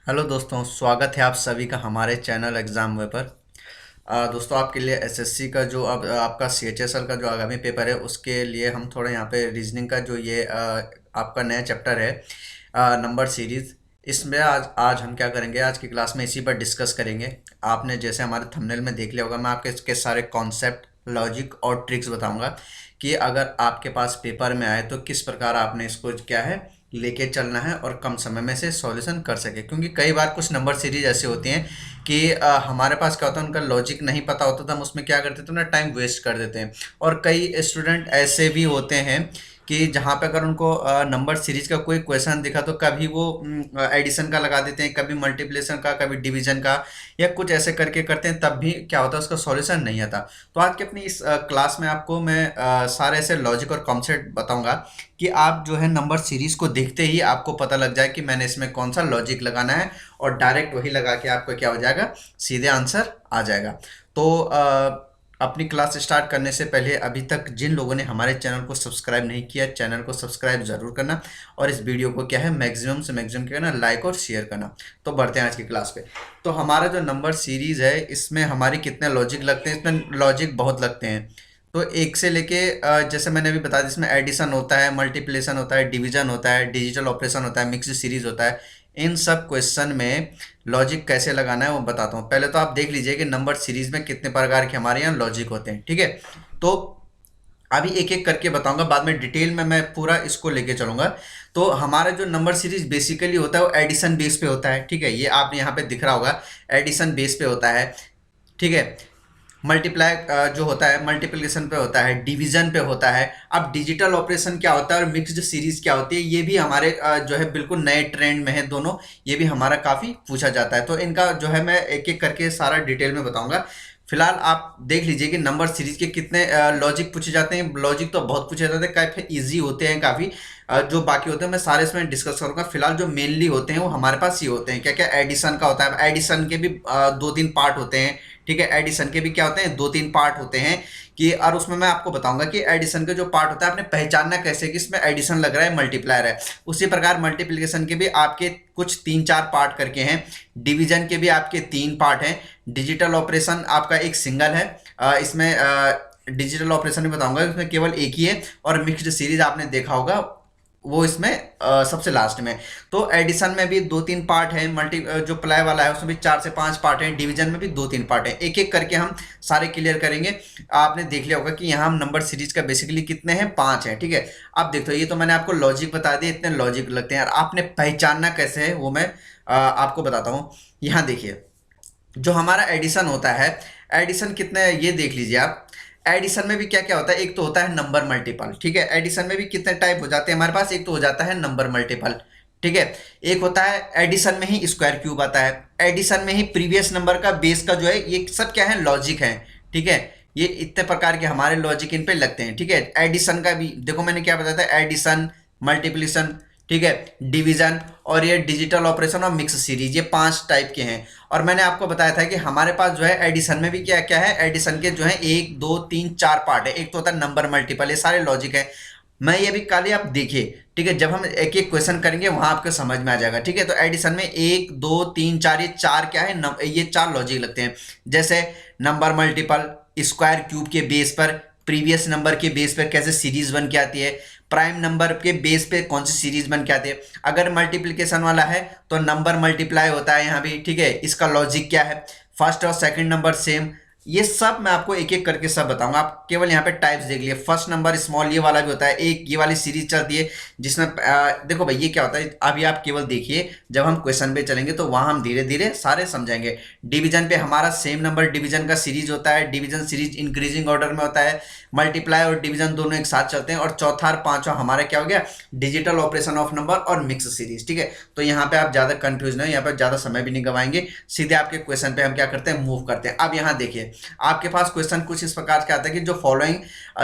Hello दोस्तों, स्वागत है आप सभी का हमारे चैनल एग्ज़ाम वे पर। दोस्तों, आपके लिए एसएससी का जो अब आपका सीएचएसएल का जो आगामी पेपर है उसके लिए हम थोड़ा यहाँ पे रीजनिंग का जो ये आपका नया चैप्टर है, नंबर सीरीज़। इसमें आज आज हम क्या करेंगे, आज की क्लास में इसी पर डिस्कस करेंगे। आपने जैसे हमारे थंबनेल में देख लिया होगा, मैं आपके इसके सारे कॉन्सेप्ट, लॉजिक और ट्रिक्स बताऊंगा कि अगर आपके पास पेपर में आए तो किस प्रकार आपने इसको क्या है लेके चलना है और कम समय में से सॉल्यूशन कर सके। क्योंकि कई बार कुछ नंबर सीरीज ऐसे होती हैं कि हमारे पास क्या होता है, उनका लॉजिक नहीं पता होता तो हम उसमें क्या करते थे ना, टाइम वेस्ट कर देते हैं। और कई स्टूडेंट ऐसे भी होते हैं कि जहाँ पे अगर उनको नंबर सीरीज का कोई क्वेश्चन दिखा तो कभी वो एडिशन का लगा देते हैं, कभी मल्टीप्लिकेशन का, कभी डिवीजन का, या कुछ ऐसे करके करते हैं, तब भी क्या होता है उसका सॉल्यूशन नहीं आता। तो आज की अपनी इस क्लास में आपको मैं सारे ऐसे लॉजिक और कॉन्सेप्ट बताऊंगा कि आप जो है नंबर सीरीज को देखते ही आपको पता लग जाए कि मैंने इसमें कौन सा लॉजिक लगाना है, और डायरेक्ट वही लगा के आपको क्या हो जाएगा, सीधे आंसर आ जाएगा। तो अपनी क्लास स्टार्ट करने से पहले अभी तक जिन लोगों ने हमारे चैनल को सब्सक्राइब नहीं किया, चैनल को सब्सक्राइब जरूर करना, और इस वीडियो को क्या है मैक्सिमम से मैक्सिमम क्या करना, लाइक और शेयर करना। तो बढ़ते हैं आज की क्लास पे। तो हमारा जो नंबर सीरीज है इसमें हमारे कितने लॉजिक लगते हैं, इसमें लॉजिक बहुत लगते हैं। तो एक से लेके जैसे मैंने अभी बता दिया, इसमें एडिशन होता है, मल्टीप्लिकेशन होता है, डिवीजन होता है, डिजिटल ऑपरेशन होता है, मिक्स्ड सीरीज होता है। इन सब क्वेश्चन में लॉजिक कैसे लगाना है वो बताता हूँ। पहले तो आप देख लीजिए कि नंबर सीरीज में कितने प्रकार के हमारे यहाँ लॉजिक होते हैं, ठीक है। तो अभी एक एक करके बताऊंगा, बाद में डिटेल में मैं पूरा इसको लेके चलूंगा। तो हमारा जो नंबर सीरीज बेसिकली होता है वो एडिशन बेस पे होता है, ठीक है। ये आप यहाँ पे दिख रहा होगा, एडिशन बेस पे होता है, ठीक है। मल्टीप्लाई जो होता है मल्टीप्लिकेशन पे होता है, डिवीजन पे होता है। अब डिजिटल ऑपरेशन क्या होता है और मिक्स्ड सीरीज क्या होती है, ये भी हमारे जो है बिल्कुल नए ट्रेंड में है दोनों। ये भी हमारा काफ़ी पूछा जाता है। तो इनका जो है मैं एक एक करके सारा डिटेल में बताऊंगा। फिलहाल आप देख लीजिए कि नंबर सीरीज के कितने लॉजिक पूछे जाते हैं। लॉजिक तो बहुत पूछे जाते हैं, काफ़ी ईजी होते हैं काफ़ी। जो बाकी होते हैं मैं सारे इसमें डिस्कस करूंगा। फिलहाल जो मेनली होते हैं वो हमारे पास ये होते हैं। क्या क्या एडिशन का होता है, एडिशन के भी दो तीन पार्ट होते हैं, ठीक है। एडिशन के भी क्या होते हैं, दो तीन पार्ट होते हैं कि, और उसमें मैं आपको बताऊंगा कि एडिशन के जो पार्ट होता है आपने पहचानना कैसे कि इसमें एडिशन लग रहा है, मल्टीप्लायर है। उसी प्रकार मल्टीप्लिकेशन के भी आपके कुछ तीन चार पार्ट करके हैं, डिवीजन के भी आपके तीन पार्ट हैं, डिजिटल ऑपरेशन आपका एक सिंगल है। इसमें डिजिटल ऑपरेशन भी बताऊंगा, इसमें केवल एक ही है, और मिक्स्ड सीरीज आपने देखा होगा वो इसमें सबसे लास्ट में। तो एडिशन में भी दो तीन पार्ट है, मल्टी जो प्लाई वाला है उसमें भी 4 से 5 पार्ट है, डिवीजन में भी दो तीन पार्ट है। एक एक करके हम सारे क्लियर करेंगे। आपने देख लिया होगा कि यहाँ हम नंबर सीरीज का बेसिकली कितने हैं, 5 हैं, ठीक है। अब देखो, ये तो मैंने आपको लॉजिक बता दिए, इतने लॉजिक लगते हैं, और आपने पहचानना कैसे है वो मैं आपको बताता हूँ। यहाँ देखिए, जो हमारा एडिशन होता है, एडिशन कितने ये देख लीजिए आप। एडिशन में भी क्या क्या होता है, एक तो होता है नंबर मल्टीपल, ठीक है। एडिशन में भी कितने टाइप हो जाते हैं हमारे पास, एक तो हो जाता है नंबर मल्टीपल, ठीक है। एक होता है एडिशन में ही स्क्वायर क्यूब आता है, एडिशन में ही प्रीवियस नंबर का बेस का जो है, ये सब क्या है, लॉजिक है, ठीक है। ये इतने प्रकार के हमारे लॉजिक इन पे लगते हैं, ठीक है। एडिशन का भी देखो मैंने क्या बताया था, एडिशन, मल्टीप्लिकेशन, ठीक है, डिवीजन, और ये डिजिटल ऑपरेशन और मिक्स सीरीज, ये 5 टाइप के हैं। और मैंने आपको बताया था कि हमारे पास जो है एडिशन में भी क्या क्या है, एडिशन के जो है 1 2 3 4 पार्ट है। एक तो होता है नंबर मल्टीपल, ये सारे लॉजिक है। मैं ये भी खाली आप देखिए, ठीक है, जब हम एक एक क्वेश्चन करेंगे वहां आपको समझ में आ जाएगा, ठीक है। तो एडिशन में 1 2 3 4, ये 4 क्या है, ये 4 लॉजिक लगते हैं। जैसे नंबर मल्टीपल, स्क्वायर क्यूब के बेस पर, प्रीवियस नंबर के बेस पर कैसे सीरीज बन के आती है, प्राइम नंबर के बेस पे कौन सी सीरीज बन के आती है। अगर मल्टीप्लिकेशन वाला है तो नंबर मल्टीप्लाई होता है यहाँ भी, ठीक है। इसका लॉजिक क्या है, फर्स्ट और सेकंड नंबर सेम, ये सब मैं आपको एक एक करके सब बताऊंगा। आप केवल यहाँ पे टाइप्स देख लिए, फर्स्ट नंबर स्मॉल, ये वाला भी होता है, एक ये वाली सीरीज चलती है जिसमें देखो भाई ये क्या होता है, अभी आप केवल देखिए, जब हम क्वेश्चन पे चलेंगे तो वहां हम धीरे धीरे सारे समझाएंगे। डिवीजन पे हमारा सेम नंबर डिवीजन का सीरीज होता है, डिवीजन सीरीज इंक्रीजिंग ऑर्डर में होता है, मल्टीप्लाई और डिवीजन दोनों एक साथ चलते हैं। और चौथा और पांचवा हमारा क्या हो गया, डिजिटल ऑपरेशन ऑफ नंबर और मिक्स सीरीज, ठीक है। तो यहाँ पे आप ज्यादा कंफ्यूज नहीं, यहाँ पे ज्यादा समय भी नहीं गवाएंगे, सीधे आपके क्वेश्चन पे हम क्या करते हैं, मूव करते हैं। अब यहाँ देखिए, आपके पास क्वेश्चन कुछ इस प्रकार के आता है कि जो फॉलोइंग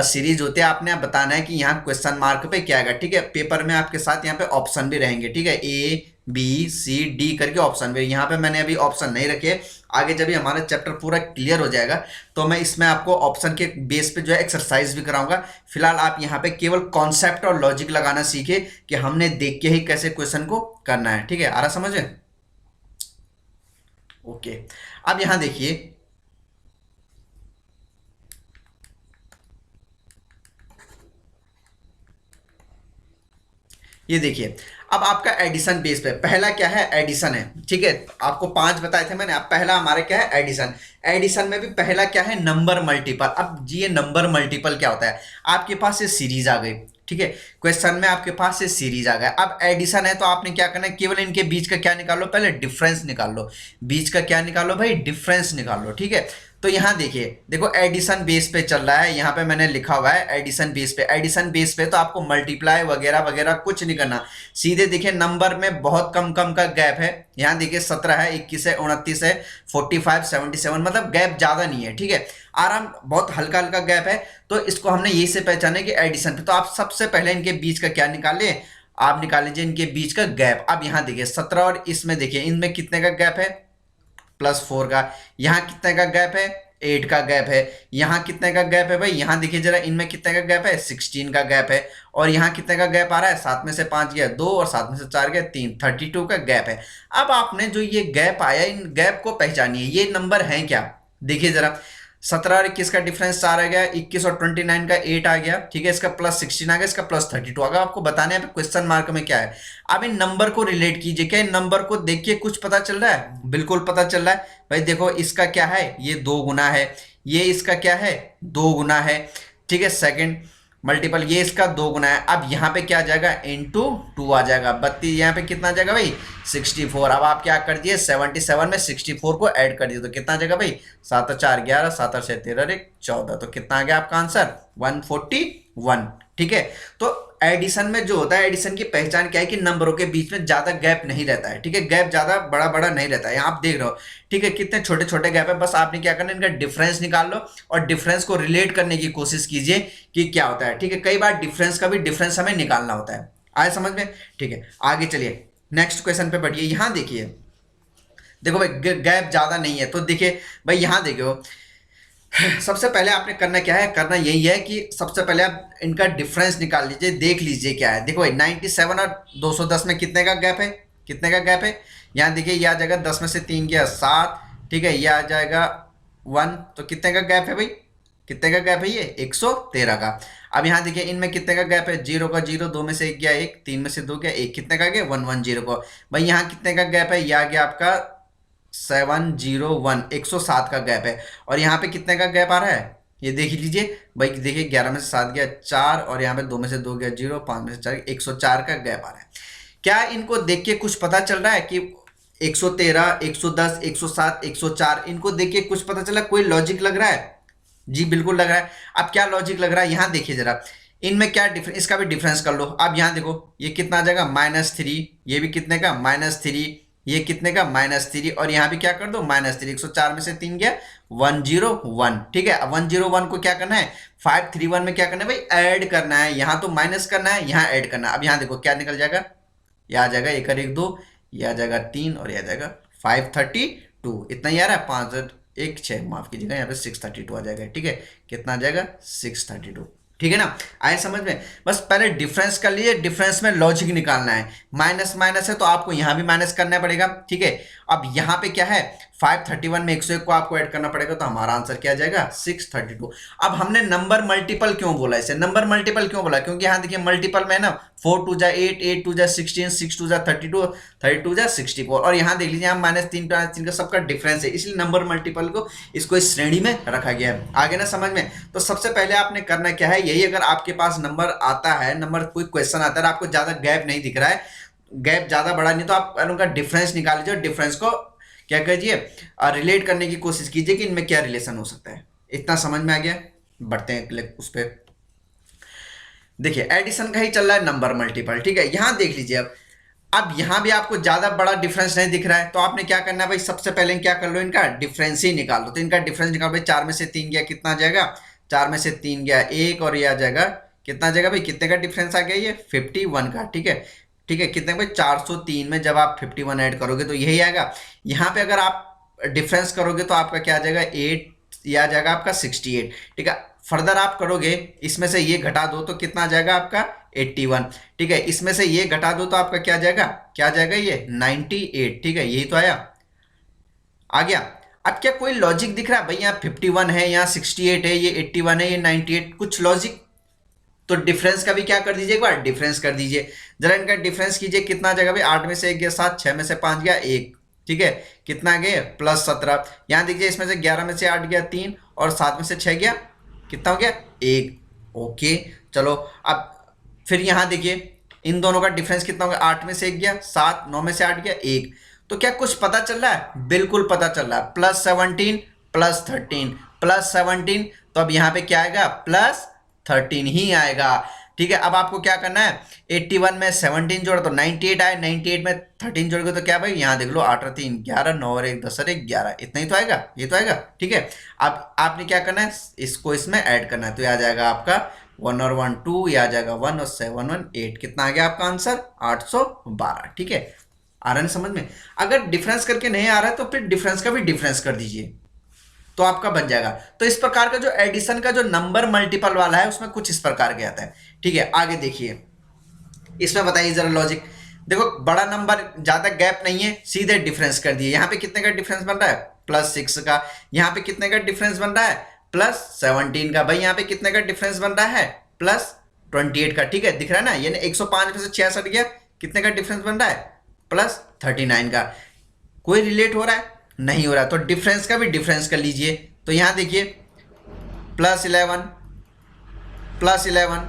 सीरीज होते हैं आपने बताना है कि यहाँ क्वेश्चन मार्क पे क्या आएगा, ठीक है। पेपर में आपके साथ यहाँ पे ऑप्शन भी रहेंगे, ठीक है, ए बी सी डी करके ऑप्शन भी। यहाँ पे मैंने अभी ऑप्शन नहीं रखे, आगे जब भी हमारा चैप्टर पूरा क्लियर हो जाएगा तो मैं इसमें आपको ऑप्शन के बेस पे जो है एक्सरसाइज भी कराऊंगा। फिलहाल आप यहाँ पे केवल कॉन्सेप्ट और लॉजिक लगाना सीखे कि हमने देख के ही कैसे क्वेश्चन को करना है, ठीक है। आ रहा समझ में? ओके, अब यहां देखिए, ये देखिए, अब आपका एडिशन बेस पे पहला क्या है, एडिशन है, ठीक है। आपको 5 बताए थे मैंने, अब पहला हमारे क्या है, एडिशन। एडिशन में भी पहला क्या है, नंबर मल्टीपल। अब जी ये नंबर मल्टीपल क्या होता है, आपके पास ये सीरीज आ गई, ठीक है, क्वेश्चन में आपके पास ये सीरीज आ गया। अब एडिशन है तो आपने क्या करना है, केवल इनके बीच का क्या निकाल लो, पहले डिफरेंस निकाल लो, बीच का क्या निकालो भाई, डिफरेंस निकाल लो, ठीक है। तो यहां देखिए, देखो एडिशन बेस पे चल रहा है, यहां पे मैंने लिखा हुआ है एडिशन बेस पे। एडिशन बेस पे तो आपको मल्टीप्लाई वगैरह वगैरह कुछ नहीं करना, सीधे देखिए नंबर में बहुत कम कम का गैप है। यहां देखिए 17 है, 21 है, 29 है, 45, 77, मतलब गैप ज्यादा नहीं है, ठीक है, आराम, बहुत हल्का हल्का गैप है। तो इसको हमने यही से पहचाने कि एडिशन पे तो आप सबसे पहले इनके बीच का क्या निकालिए, आप निकाल लीजिए इनके बीच का गैप। अब यहां देखिए 17 और इसमें देखिए इनमें कितने का गैप है, +4 का। यहाँ कितने का गैप है, 8 का गैप है। यहाँ कितने का गैप है भाई, यहाँ देखिए जरा, इनमें कितने का गैप है, 16 का गैप है। और यहाँ कितने का गैप आ रहा है, 7 में से 5 गया 2 और 7 में से 4 गया 3, 32 का गैप है। अब आपने जो ये गैप आया, इन गैप को पहचानिए, ये नंबर है क्या, देखिए जरा, 17 और 21 का डिफरेंस 4 आ गया, 21 और 29 का 8 आ गया, ठीक है, इसका +16 आ गया, इसका +32 आ गया। आपको बताने पे क्वेश्चन मार्क में क्या है, अब इन नंबर को रिलेट कीजिए, क्या इन नंबर को देखिए कुछ पता चल रहा है, बिल्कुल पता चल रहा है भाई। देखो इसका क्या है, ये 2 गुना है, ये इसका क्या है, 2 गुना है, ठीक है, सेकंड मल्टीपल, ये इसका 2 गुना है। अब यहाँ पे क्या आ जाएगा, इंटू 2 आ जाएगा, 32, यहाँ पे कितना आ जाएगा भाई, 64। अब आप क्या कर दिए, 77 में 64 को ऐड कर दिए तो कितना आ जाएगा भाई, 7 और 4 11, 7 और 6 13, 1 14, तो कितना आ गया आपका आंसर, 141, ठीक है। तो एडिशन में जो होता है, एडिशन की पहचान क्या है कि नंबरों के बीच में ज्यादा गैप नहीं रहता है, ठीक है, गैप ज्यादा बड़ा बड़ा नहीं रहता है, आप देख रहे हो, ठीक है, कितने छोटे छोटे गैप है। बस आपने क्या करना है, इनका डिफरेंस निकाल लो और डिफरेंस को रिलेट करने की कोशिश कीजिए कि क्या होता है, ठीक है। कई बार डिफरेंस का भी डिफरेंस हमें निकालना होता है, आए समझ में, ठीक है। आगे चलिए, नेक्स्ट क्वेश्चन पे बढ़िए। यहां देखिए, देखो भाई गैप ज्यादा नहीं है, तो देखिए भाई यहां देखो, सबसे पहले आपने करना क्या है, करना यही है कि सबसे पहले आप इनका डिफरेंस निकाल लीजिए, देख लीजिए क्या है। देखो भाई 97 और 210 में कितने का गैप है, कितने का गैप है, यहाँ देखिए ये आ जाएगा 10 में से 3 गया 7, ठीक है, ये आ जाएगा 1, तो कितने का गैप है भाई, कितने का गैप है ये, 113 का। अब यहाँ देखिए इनमें कितने का गैप है, 0 का 0, 2 में से 1 गया 1, 3 में से 2 गया 1, कितने का गया, 110 को। भाई यहाँ कितने का गैप है, यह आ गया आपका 701, 107 का गैप है। और यहाँ पे कितने का गैप आ रहा है, ये देख लीजिए भाई, देखिए 11 में से 7 गया 4, और यहाँ पे 2 में से 2 गया 0, 5 में से 4, 104 का गैप आ रहा है। क्या इनको देख के कुछ पता चल रहा है कि 113, 110, 107, 104, इनको देख के कुछ पता चला, कोई लॉजिक लग रहा है, जी बिल्कुल लग रहा है। अब क्या लॉजिक लग रहा है, यहाँ देखिए जरा, इनमें क्या डिफरेंस, इसका भी डिफरेंस कर लो। अब यहाँ देखो ये कितना आ जाएगा, -3, ये भी कितने का, -3, ये कितने का, -3, और यहाँ भी क्या कर दो, -3, 104 में से 3 गया 101, ठीक है। अब 101 को क्या करना है, 531 में क्या करना है भाई, ऐड करना है, यहाँ तो माइनस करना है, यहाँ ऐड करना है। अब यहाँ देखो क्या निकल जाएगा, ये आ जाएगा 1 और 1 2, ये आ जाएगा 3, और ये आ जाएगा 532, इतना ही आ रहा है, 5 1 6, माफ कीजिएगा, यहाँ पे 632 आ जाएगा, ठीक है, कितना आ जाएगा, 632, ठीक है ना, आए समझ में। बस पहले डिफरेंस कर लिए, डिफरेंस में लॉजिक निकालना है, माइनस माइनस है तो आपको यहां भी माइनस करना पड़ेगा, ठीक है। अब यहां पे क्या है, 531 में 101 को आपको ऐड करना पड़ेगा, तो हमारा आंसर क्या आ जाएगा, 632। अब हमने नंबर मल्टीपल क्यों बोला, इसे नंबर मल्टीपल क्यों बोला, क्योंकि यहां देखिए मल्टीपल में ना 4 2 जा 8, 8 2 जा 16, 6 2 जा 32, 32 जा 64, और यहाँ देख लीजिए यहाँ -3 -3 का सबका डिफरेंस है, इसलिए नंबर मल्टीपल को इसको इस श्रेणी में रखा गया है। आगे ना समझ में, तो सबसे पहले आपने करना क्या है, यही, अगर आपके पास नंबर आता है, नंबर कोई क्वेश्चन आता है, आपको ज्यादा गैप नहीं दिख रहा है, गैप ज्यादा बड़ा नहीं, तो आप उनका डिफरेंस निकाल लीजिए, डिफरेंस को क्या कीजिए, रिलेट करने की कोशिश कीजिए कि इनमें क्या रिलेशन हो सकता है। इतना समझ में आ गया, बढ़ते हैं उस पर। देखिए एडिशन का ही चल रहा है, नंबर मल्टीपल, ठीक है। यहां देख लीजिए, अब यहां भी आपको ज्यादा बड़ा डिफरेंस नहीं दिख रहा है, तो आपने क्या करना है भाई, सबसे पहले क्या कर लो, इनका डिफरेंस ही निकाल लो। तो इनका डिफरेंस निकाल भाई, 4 में से 3 गया कितना आ जाएगा, 4 में से 3 गया 1, और ये आ जाएगा कितना आ जाएगा भाई, कितने का डिफरेंस आ गया, ये 51 का, ठीक है, ठीक है, कितने भाई, 403 में जब आप 51 ऐड करोगे तो यही आएगा। यहाँ पे अगर आप डिफरेंस करोगे तो आपका क्या आ जाएगा, 8, ये आ जाएगा आपका 68, ठीक है। फर्दर आप करोगे, इसमें से ये घटा दो तो कितना आ जाएगा आपका 81, ठीक है, इसमें से ये घटा दो तो आपका क्या आ जाएगा, क्या आ जाएगा ये 98, ठीक है, यही तो आया। आ गया। अब क्या कोई लॉजिक दिख रहा है भाई? यहाँ 51 है, यहाँ 68 है, ये 81 है, ये 98, कुछ लॉजिक? तो डिफरेंस का भी क्या कर दीजिए, एक बार डिफरेंस कर दीजिए। जरा इनका डिफरेंस कीजिए, कितना आ जाएगा भाई? 8 में से 1 गया 7, 6 में से 5 गया 1, ठीक है, कितना गया +17। यहाँ देखिए इसमें से 11 में से 8 गया 3, और 7 में से 6 गया, कितना हो गया 1। ओके चलो, अब फिर यहाँ देखिए इन दोनों का डिफरेंस कितना हो गया? 8 में से 1 गया 7, 9 में से 8 गया 1। तो क्या कुछ पता चल रहा है? बिल्कुल पता चल रहा है। +17 +13 +17, तो अब यहाँ पे क्या आएगा? +13 ही आएगा। ठीक है, अब आपको क्या करना है? 81 में 17 जोड़ा तो 98 आए, 98 में 13 जोड़ोगे तो क्या भाई? यहाँ देख लो, 8 और 3 11, 9 और 1 10 और 1 11, इतना ही तो आएगा, ये तो आएगा। ठीक है, अब आपने क्या करना है? इसको इसमें ऐड करना है, तो ये आ जाएगा आपका 1 और 1 2, ये आ जाएगा 1 और 7 1 8, कितना आ गया आपका आंसर? 812। ठीक है, आ रहा है समझ में? अगर डिफरेंस करके नहीं आ रहा है तो फिर डिफरेंस का भी डिफरेंस कर दीजिए, तो आपका बन जाएगा। तो इस प्रकार का जो एडिशन का जो नंबर मल्टीपल वाला है उसमें कुछ इस प्रकार के आता है। ठीक है, आगे देखिए, इसमें बताइए जरा लॉजिक। देखो बड़ा नंबर, ज्यादा गैप नहीं है, सीधे डिफरेंस कर दिए। यहाँ पे कितने का डिफरेंस बन रहा है? +6 का। यहाँ पे कितने का डिफरेंस बन रहा है? +17 का। भाई यहाँ पे कितने का डिफरेंस बन रहा है? +28 का। ठीक है, दिख रहा है ना? यानी 105 में से 66 गया, कितने का डिफरेंस बन रहा है? +39 का। कोई रिलेट हो रहा है? नहीं हो रहा, तो डिफरेंस का भी डिफरेंस कर लीजिए। तो यहां देखिए +11 +11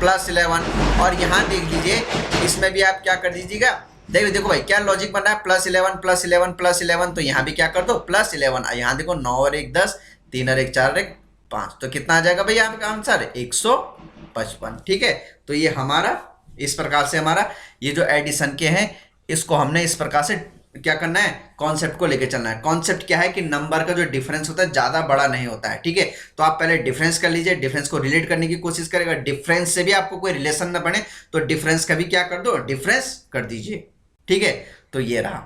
+11, और यहां देख लीजिए इसमें भी आप क्या कर दीजिएगा? देखो देखो भाई क्या लॉजिक बन रहा है? +11 +11 +11, तो यहां भी क्या कर दो? +11। यहां देखो 9 और 1 10, 3 और 1 4 और 1 5, तो कितना आ जाएगा भाई आपका आंसर? 155। ठीक है, तो ये हमारा इस प्रकार से हमारा ये जो एडिशन के हैं इसको हमने इस प्रकार से क्या करना है? कॉन्सेप्ट को लेके चलना है। कॉन्सेप्ट क्या है कि नंबर का जो डिफरेंस होता है ज्यादा बड़ा नहीं होता है। ठीक है, तो आप पहले डिफरेंस कर लीजिए, डिफरेंस को रिलेट करने की कोशिश करेगा, डिफरेंस से भी आपको कोई रिलेशन ना बने तो डिफरेंस का भी क्या कर दो? डिफरेंस कर दीजिए। ठीक है, तो ये रहा।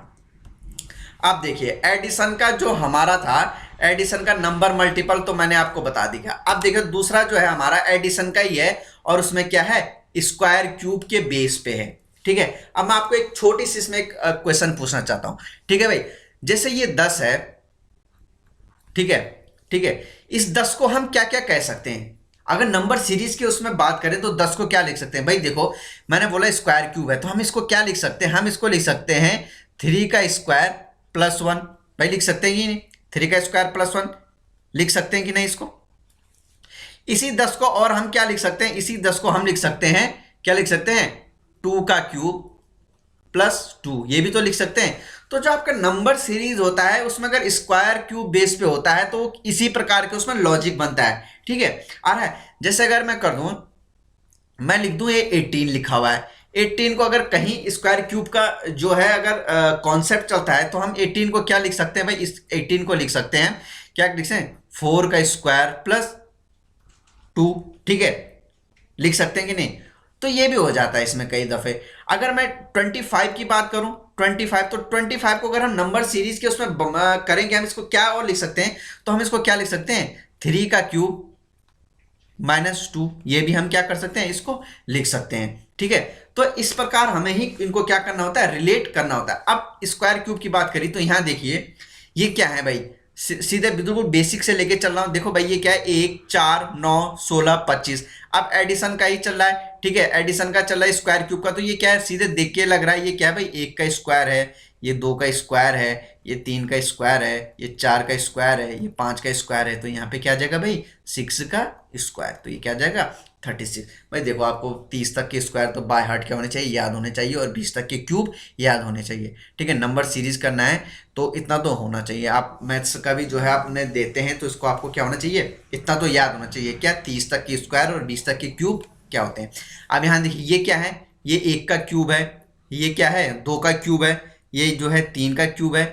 अब देखिए एडिशन का जो हमारा था, एडिशन का नंबर मल्टीपल तो मैंने आपको बता दिया। अब देखिए दूसरा जो है हमारा एडिशन का ही है, और उसमें क्या है? स्क्वायर क्यूब के बेस पे है। ठीक है, अब मैं आपको एक छोटी सी इसमें एक क्वेश्चन पूछना चाहता हूं। ठीक है भाई, जैसे ये 10 है, ठीक है, ठीक है, इस 10 को हम क्या क्या कह सकते हैं? अगर नंबर सीरीज की उसमें बात करें तो 10 को क्या लिख सकते हैं भाई? देखो मैंने बोला स्क्वायर क्यूब है, तो हम इसको क्या लिख सकते हैं? हम इसको लिख सकते हैं 3 का स्क्वायर +1। भाई लिख सकते हैं कि नहीं? 3 का स्क्वायर +1 लिख सकते हैं कि नहीं इसको? इसी 10 को और हम क्या लिख सकते हैं? इसी 10 को हम लिख सकते हैं, क्या लिख सकते हैं? 2 का क्यूब +2, ये भी तो लिख सकते हैं। तो जो आपका नंबर सीरीज होता है उसमें अगर स्क्वायर क्यूब बेस पे होता है तो इसी प्रकार के उसमें लॉजिक बनता है। ठीक है, आ रहा है? जैसे अगर मैं कर दूं, मैं लिख दूं ये 18 लिखा हुआ है, 18 को अगर कहीं स्क्वायर क्यूब का जो है अगर कॉन्सेप्ट चलता है तो हम 18 को क्या लिख सकते हैं भाई? इस 18 को लिख सकते हैं, क्या लिख सकते हैं? 4 का स्क्वायर +2। ठीक है, लिख सकते हैं कि नहीं? तो ये भी हो जाता है इसमें कई दफे। अगर मैं 25 की बात करूं, 25, तो 25 को अगर हम नंबर सीरीज के उसमें करेंगे, हम इसको क्या और लिख सकते हैं? तो हम इसको क्या लिख सकते हैं? 3 का क्यूब -2, ये भी हम क्या कर सकते हैं? इसको लिख सकते हैं। ठीक है, तो इस प्रकार हमें ही इनको क्या करना होता है? रिलेट करना होता है। अब स्क्वायर क्यूब की बात करी तो यहां देखिए ये क्या है भाई? सीधे बिल्कुल बेसिक से लेके चल रहा हूं। देखो भाई ये क्या है? 1 4 9 16 25। अब एडिशन का ही चल रहा है। ठीक है, एडिशन का चल रहा है स्क्वायर क्यूब का, तो ये क्या है? सीधे देख के लग रहा है ये क्या है भाई? 1 का स्क्वायर है, ये 2 का स्क्वायर है, ये 3 का स्क्वायर है, ये 4 का स्क्वायर है, ये 5 का स्क्वायर है, तो यहाँ पे क्या आ जाएगा भाई? 6 का स्क्वायर, तो ये क्या आ जाएगा? 36। भाई देखो आपको 30 तक के स्क्वायर तो बाय हार्ट क्या होने चाहिए? याद होने चाहिए, और 20 तक के क्यूब याद होने चाहिए। ठीक है, नंबर सीरीज करना है तो इतना तो होना चाहिए। आप मैथ्स का भी जो है आपने देते हैं तो इसको आपको क्या होना चाहिए? इतना तो याद होना चाहिए। क्या? 30 तक की स्क्वायर और 20 तक के क्यूब क्या होते हैं। अब यहाँ देखिए ये क्या है? ये 1 का क्यूब है, ये क्या है? 2 का क्यूब है, ये जो है 3 का क्यूब है,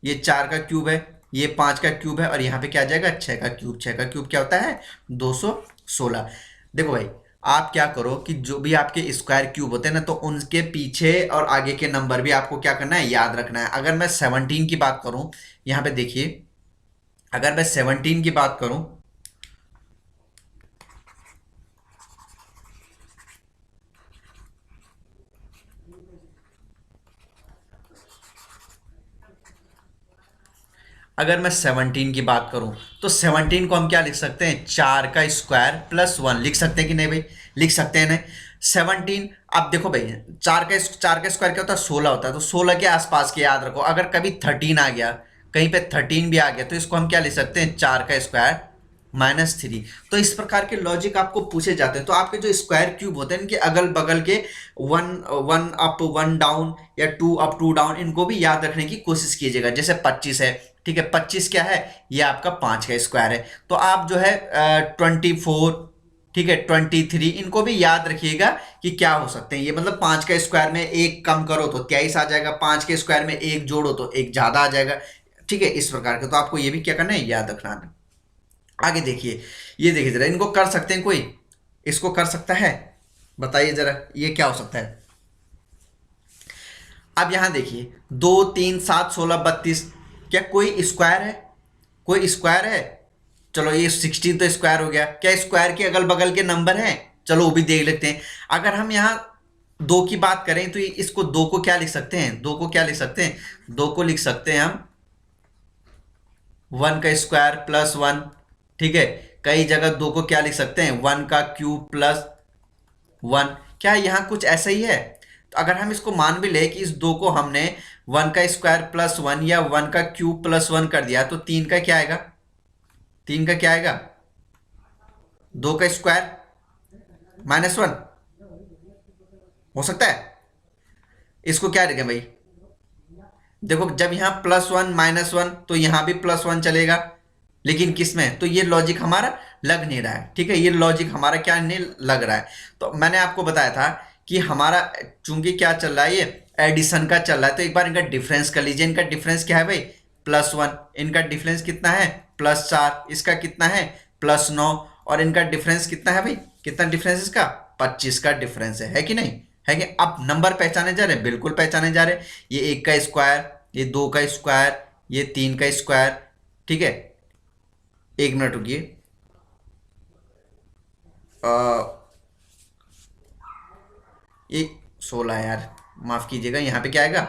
ये 4 का क्यूब है, ये 5 का क्यूब है, और यहाँ पे क्या आ जाएगा? 6 का क्यूब। 6 का क्यूब क्या होता है? 216। देखो भाई आप क्या करो कि जो भी आपके स्क्वायर क्यूब होते हैं ना, तो उनके पीछे और आगे के नंबर भी आपको क्या करना है? याद रखना है। अगर मैं 17 की बात करूं, यहाँ पे देखिए अगर मैं 17 की बात करूं, अगर मैं 17 की बात करूं तो 17 को हम क्या लिख सकते हैं, 4 का स्क्वायर प्लस 1 लिख सकते हैं कि नहीं भाई, लिख सकते हैं नहीं। 17, अब देखो भाई, 4 का स्क्वायर क्या होता है, 16 होता है, तो 16 के आसपास के याद रखो। अगर कभी 13 आ गया, कहीं पे 13 भी आ गया, तो इसको हम क्या लिख सकते हैं, 4 का स्क्वायर -3। तो इस प्रकार के लॉजिक आपको पूछे जाते हैं। तो आपके जो स्क्वायर क्यूब होते हैं इनके अगल बगल के one one up one down या टू अप टू डाउन, इनको भी याद रखने की कोशिश कीजिएगा। जैसे 25 है, ठीक है, 25 क्या है, ये आपका 5 का स्क्वायर है। तो आप जो है 24, ठीक है, 23, इनको भी याद रखिएगा कि क्या हो सकते हैं ये। मतलब 5 का स्क्वायर में एक कम करो तो 23 आ जाएगा, 5 के स्क्वायर में एक जोड़ो तो एक ज्यादा आ जाएगा, ठीक है, इस प्रकार के। तो आपको ये भी क्या करना है, याद रखना है। आगे देखिए, ये देखिए जरा, इनको कर सकते हैं कोई, इसको कर सकता है, बताइए जरा ये क्या हो सकता है। अब यहां देखिए 2 3 7 16 32, क्या कोई स्क्वायर है, कोई स्क्वायर है। चलो ये 16 तो स्क्वायर हो गया, क्या स्क्वायर के अगल बगल के नंबर हैं, चलो वो भी देख लेते हैं। अगर हम यहाँ 2 की बात करें तो इसको 2 को क्या लिख सकते हैं, 2 को क्या लिख सकते हैं, 2 को लिख सकते हैं हम 1 का स्क्वायर प्लस 1, ठीक है। कई जगह 2 को क्या लिख सकते हैं, 1 का क्यूब प्लस 1। क्या यहाँ कुछ ऐसा ही है। तो अगर हम इसको मान भी ले कि इस 2 को हमने 1 का स्क्वायर प्लस 1 या 1 का क्यूब प्लस 1 कर दिया, तो 3 का क्या आएगा, 3 का क्या आएगा, 2 का स्क्वायर -1 हो सकता है। इसको क्या लिखें भाई, देखो जब यहाँ +1 -1 तो यहाँ भी +1 चलेगा, लेकिन किस में, तो ये लॉजिक हमारा लग नहीं रहा है, ठीक है, ये लॉजिक हमारा क्या नहीं लग रहा है। तो मैंने आपको बताया था कि हमारा चूंकि क्या चल रहा है, ये एडिशन का चल रहा है, तो एक बार इनका डिफरेंस कर लीजिए। इनका डिफरेंस क्या है भाई, +1, इनका डिफरेंस कितना है, +4, इसका कितना है, +9, और इनका डिफरेंस कितना है भाई, कितना डिफरेंस इसका, 25 का डिफरेंस है कि नहीं, है कि। अब नंबर पहचाने जा रहे हैं, बिल्कुल पहचाने जा रहे हैं। ये 1 का स्क्वायर, ये 2 का स्क्वायर, ये 3 का स्क्वायर, ठीक है। एक मिनट रुकिए, ये 16 है यार, माफ कीजिएगा, यहाँ पे क्या आएगा,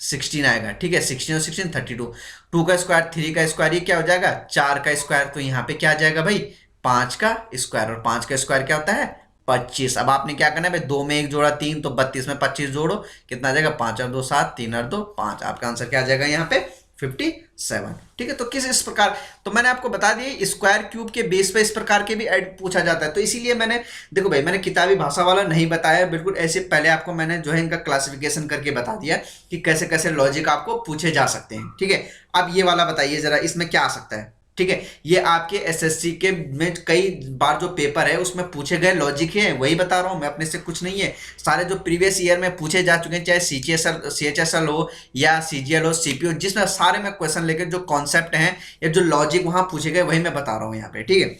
16 आएगा, ठीक है। 16 और 16 32, 2 का स्क्वायर, 3 का स्क्वायर, ये क्या हो जाएगा, 4 का स्क्वायर, तो यहाँ पे क्या आ जाएगा भाई, 5 का स्क्वायर, और 5 का स्क्वायर क्या होता है, 25। अब आपने क्या करना है भाई, 2 में 1 जोड़ा 3, तो 32 में 25 जोड़ो, कितना आ जाएगा, 5 और 2 7, 3 और 2 5, आपका आंसर क्या आ जाएगा यहाँ पे, 57, ठीक है। तो किस इस प्रकार, तो मैंने आपको बता दिया स्क्वायर क्यूब के बेस पे इस प्रकार के भी पूछा जाता है। तो इसीलिए मैंने, देखो भाई, मैंने किताबी भाषा वाला नहीं बताया, बिल्कुल ऐसे पहले आपको मैंने जो है इनका क्लासिफिकेशन करके बता दिया कि कैसे कैसे लॉजिक आपको पूछे जा सकते हैं, ठीक है। अब ये वाला बताइए जरा, इसमें क्या आ सकता है, ठीक है। ये आपके एसएससी के में कई बार जो पेपर है उसमें पूछे गए लॉजिक है, वही बता रहा हूं मैं, अपने से कुछ नहीं है। सारे जो प्रीवियस ईयर में पूछे जा चुके हैं, चाहे सीएचएसएल हो या सीजीएल हो, सीपीओ, जिसमें सारे में क्वेश्चन लेकर जो कॉन्सेप्ट हैं या जो लॉजिक वहां पूछे गए, वही मैं बता रहा हूं यहाँ पे, ठीक है।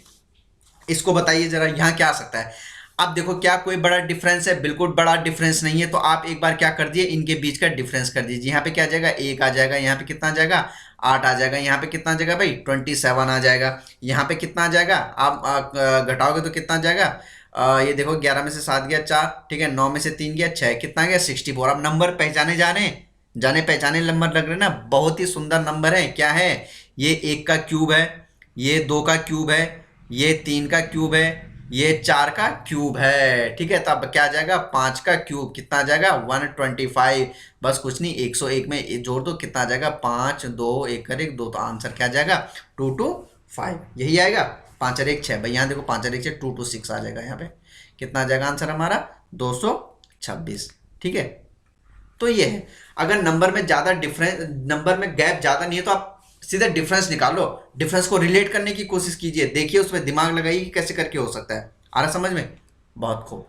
इसको बताइए जरा, यहाँ क्या आ सकता है। अब देखो क्या कोई बड़ा डिफरेंस है, बिल्कुल बड़ा डिफरेंस नहीं है। तो आप एक बार क्या कर दिए, इनके बीच का डिफरेंस कर दीजिए। यहाँ पे क्या आ जाएगा, 1 आ जाएगा, यहाँ पे कितना आ जाएगा, 8 आ जाएगा, यहाँ पे कितना आ जाएगा भाई, 27 आ जाएगा, यहाँ पे कितना आ जाएगा, आप घटाओगे तो कितना आ जाएगा, ये देखो 11 में से 7 गया 4, ठीक है, 9 में से 3 गया 6, कितना गया 64। अब नंबर पहचाने जा रहे हैं, जाने पहचाने नंबर लग रहे हैं ना, बहुत ही सुंदर नंबर है। क्या है, ये 1 का क्यूब है, ये 2 का क्यूब है, ये 3 का क्यूब है, ये 4 का क्यूब है, ठीक है। तब क्या आ जाएगा, 5 का क्यूब कितना आ जाएगा, 125। बस कुछ नहीं, 101 में जोड़ दो, कितना आ जाएगा, 5 2 1 कर 1 2, तो आंसर क्या आ जाएगा, 225, यही आएगा। 5 और 1 6 भाई, यहाँ देखो 5 और 1 6, 226 आ जाएगा। यहाँ पे कितना आ जाएगा आंसर हमारा, 226, ठीक है। तो ये है, अगर नंबर में ज्यादा डिफरेंस, नंबर में गैप ज्यादा नहीं है, तो आप सीधा डिफरेंस निकालो, डिफरेंस को रिलेट करने की कोशिश कीजिए, देखिए उसमें दिमाग लगाइए कि कैसे करके हो सकता है। आ रहा समझ में, बहुत खूब।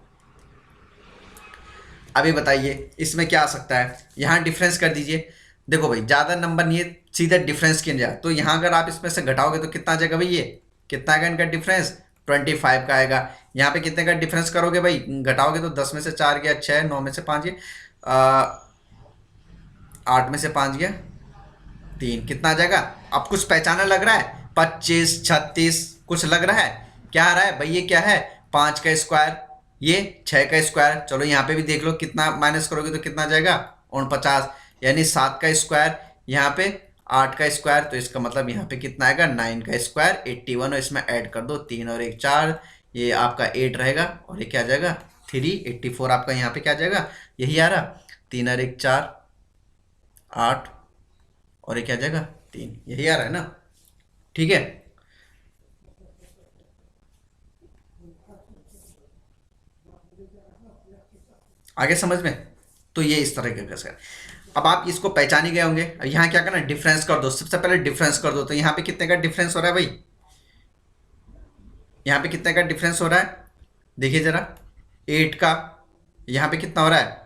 अभी बताइए इसमें क्या आ सकता है, यहाँ डिफरेंस कर दीजिए। देखो भाई ज्यादा नंबर नहीं है, सीधा डिफरेंस किया जाए, तो यहाँ अगर आप इसमें से घटाओगे तो कितना आ जाएगा भाई, ये कितना आएगा इनका डिफरेंस, 25 का आएगा। यहाँ पे कितने का डिफरेंस करोगे भाई, घटाओगे तो 10 में से 4 गया 6, 9 में से 5 गया 8 में से 5 गया 3, कितना आ जाएगा। अब कुछ पहचाना लग रहा है, 25 36 कुछ लग रहा है, क्या आ रहा है भाई, ये क्या है, 5 का स्क्वायर, ये 6 का स्क्वायर। चलो यहाँ पे भी देख लो, कितना माइनस करोगे तो कितना आ जाएगा, 49, यानी 7 का स्क्वायर, यहाँ पे 8 का स्क्वायर, तो इसका मतलब यहाँ पे कितना आएगा 9 का स्क्वायर 81, और इसमें ऐड कर दो 3 और 1 4, ये आपका 8 रहेगा, और ये क्या आ जाएगा 3, 84 आपका यहाँ पे क्या आ जाएगा, यही आ रहा, 3 और 1 4 8, और ये क्या आ जाएगा 3, यही आ रहा है ना। ठीक है, आगे समझ में। तो ये इस तरह का सर। अब आप इसको पहचान ही गए होंगे। अब यहाँ क्या करना, डिफरेंस कर दो, सबसे पहले डिफरेंस कर दो। तो यहाँ पे कितने का डिफरेंस हो रहा है भाई, यहाँ पे कितने का डिफरेंस हो रहा है, देखिए जरा 8 का, यहाँ पे कितना हो रहा है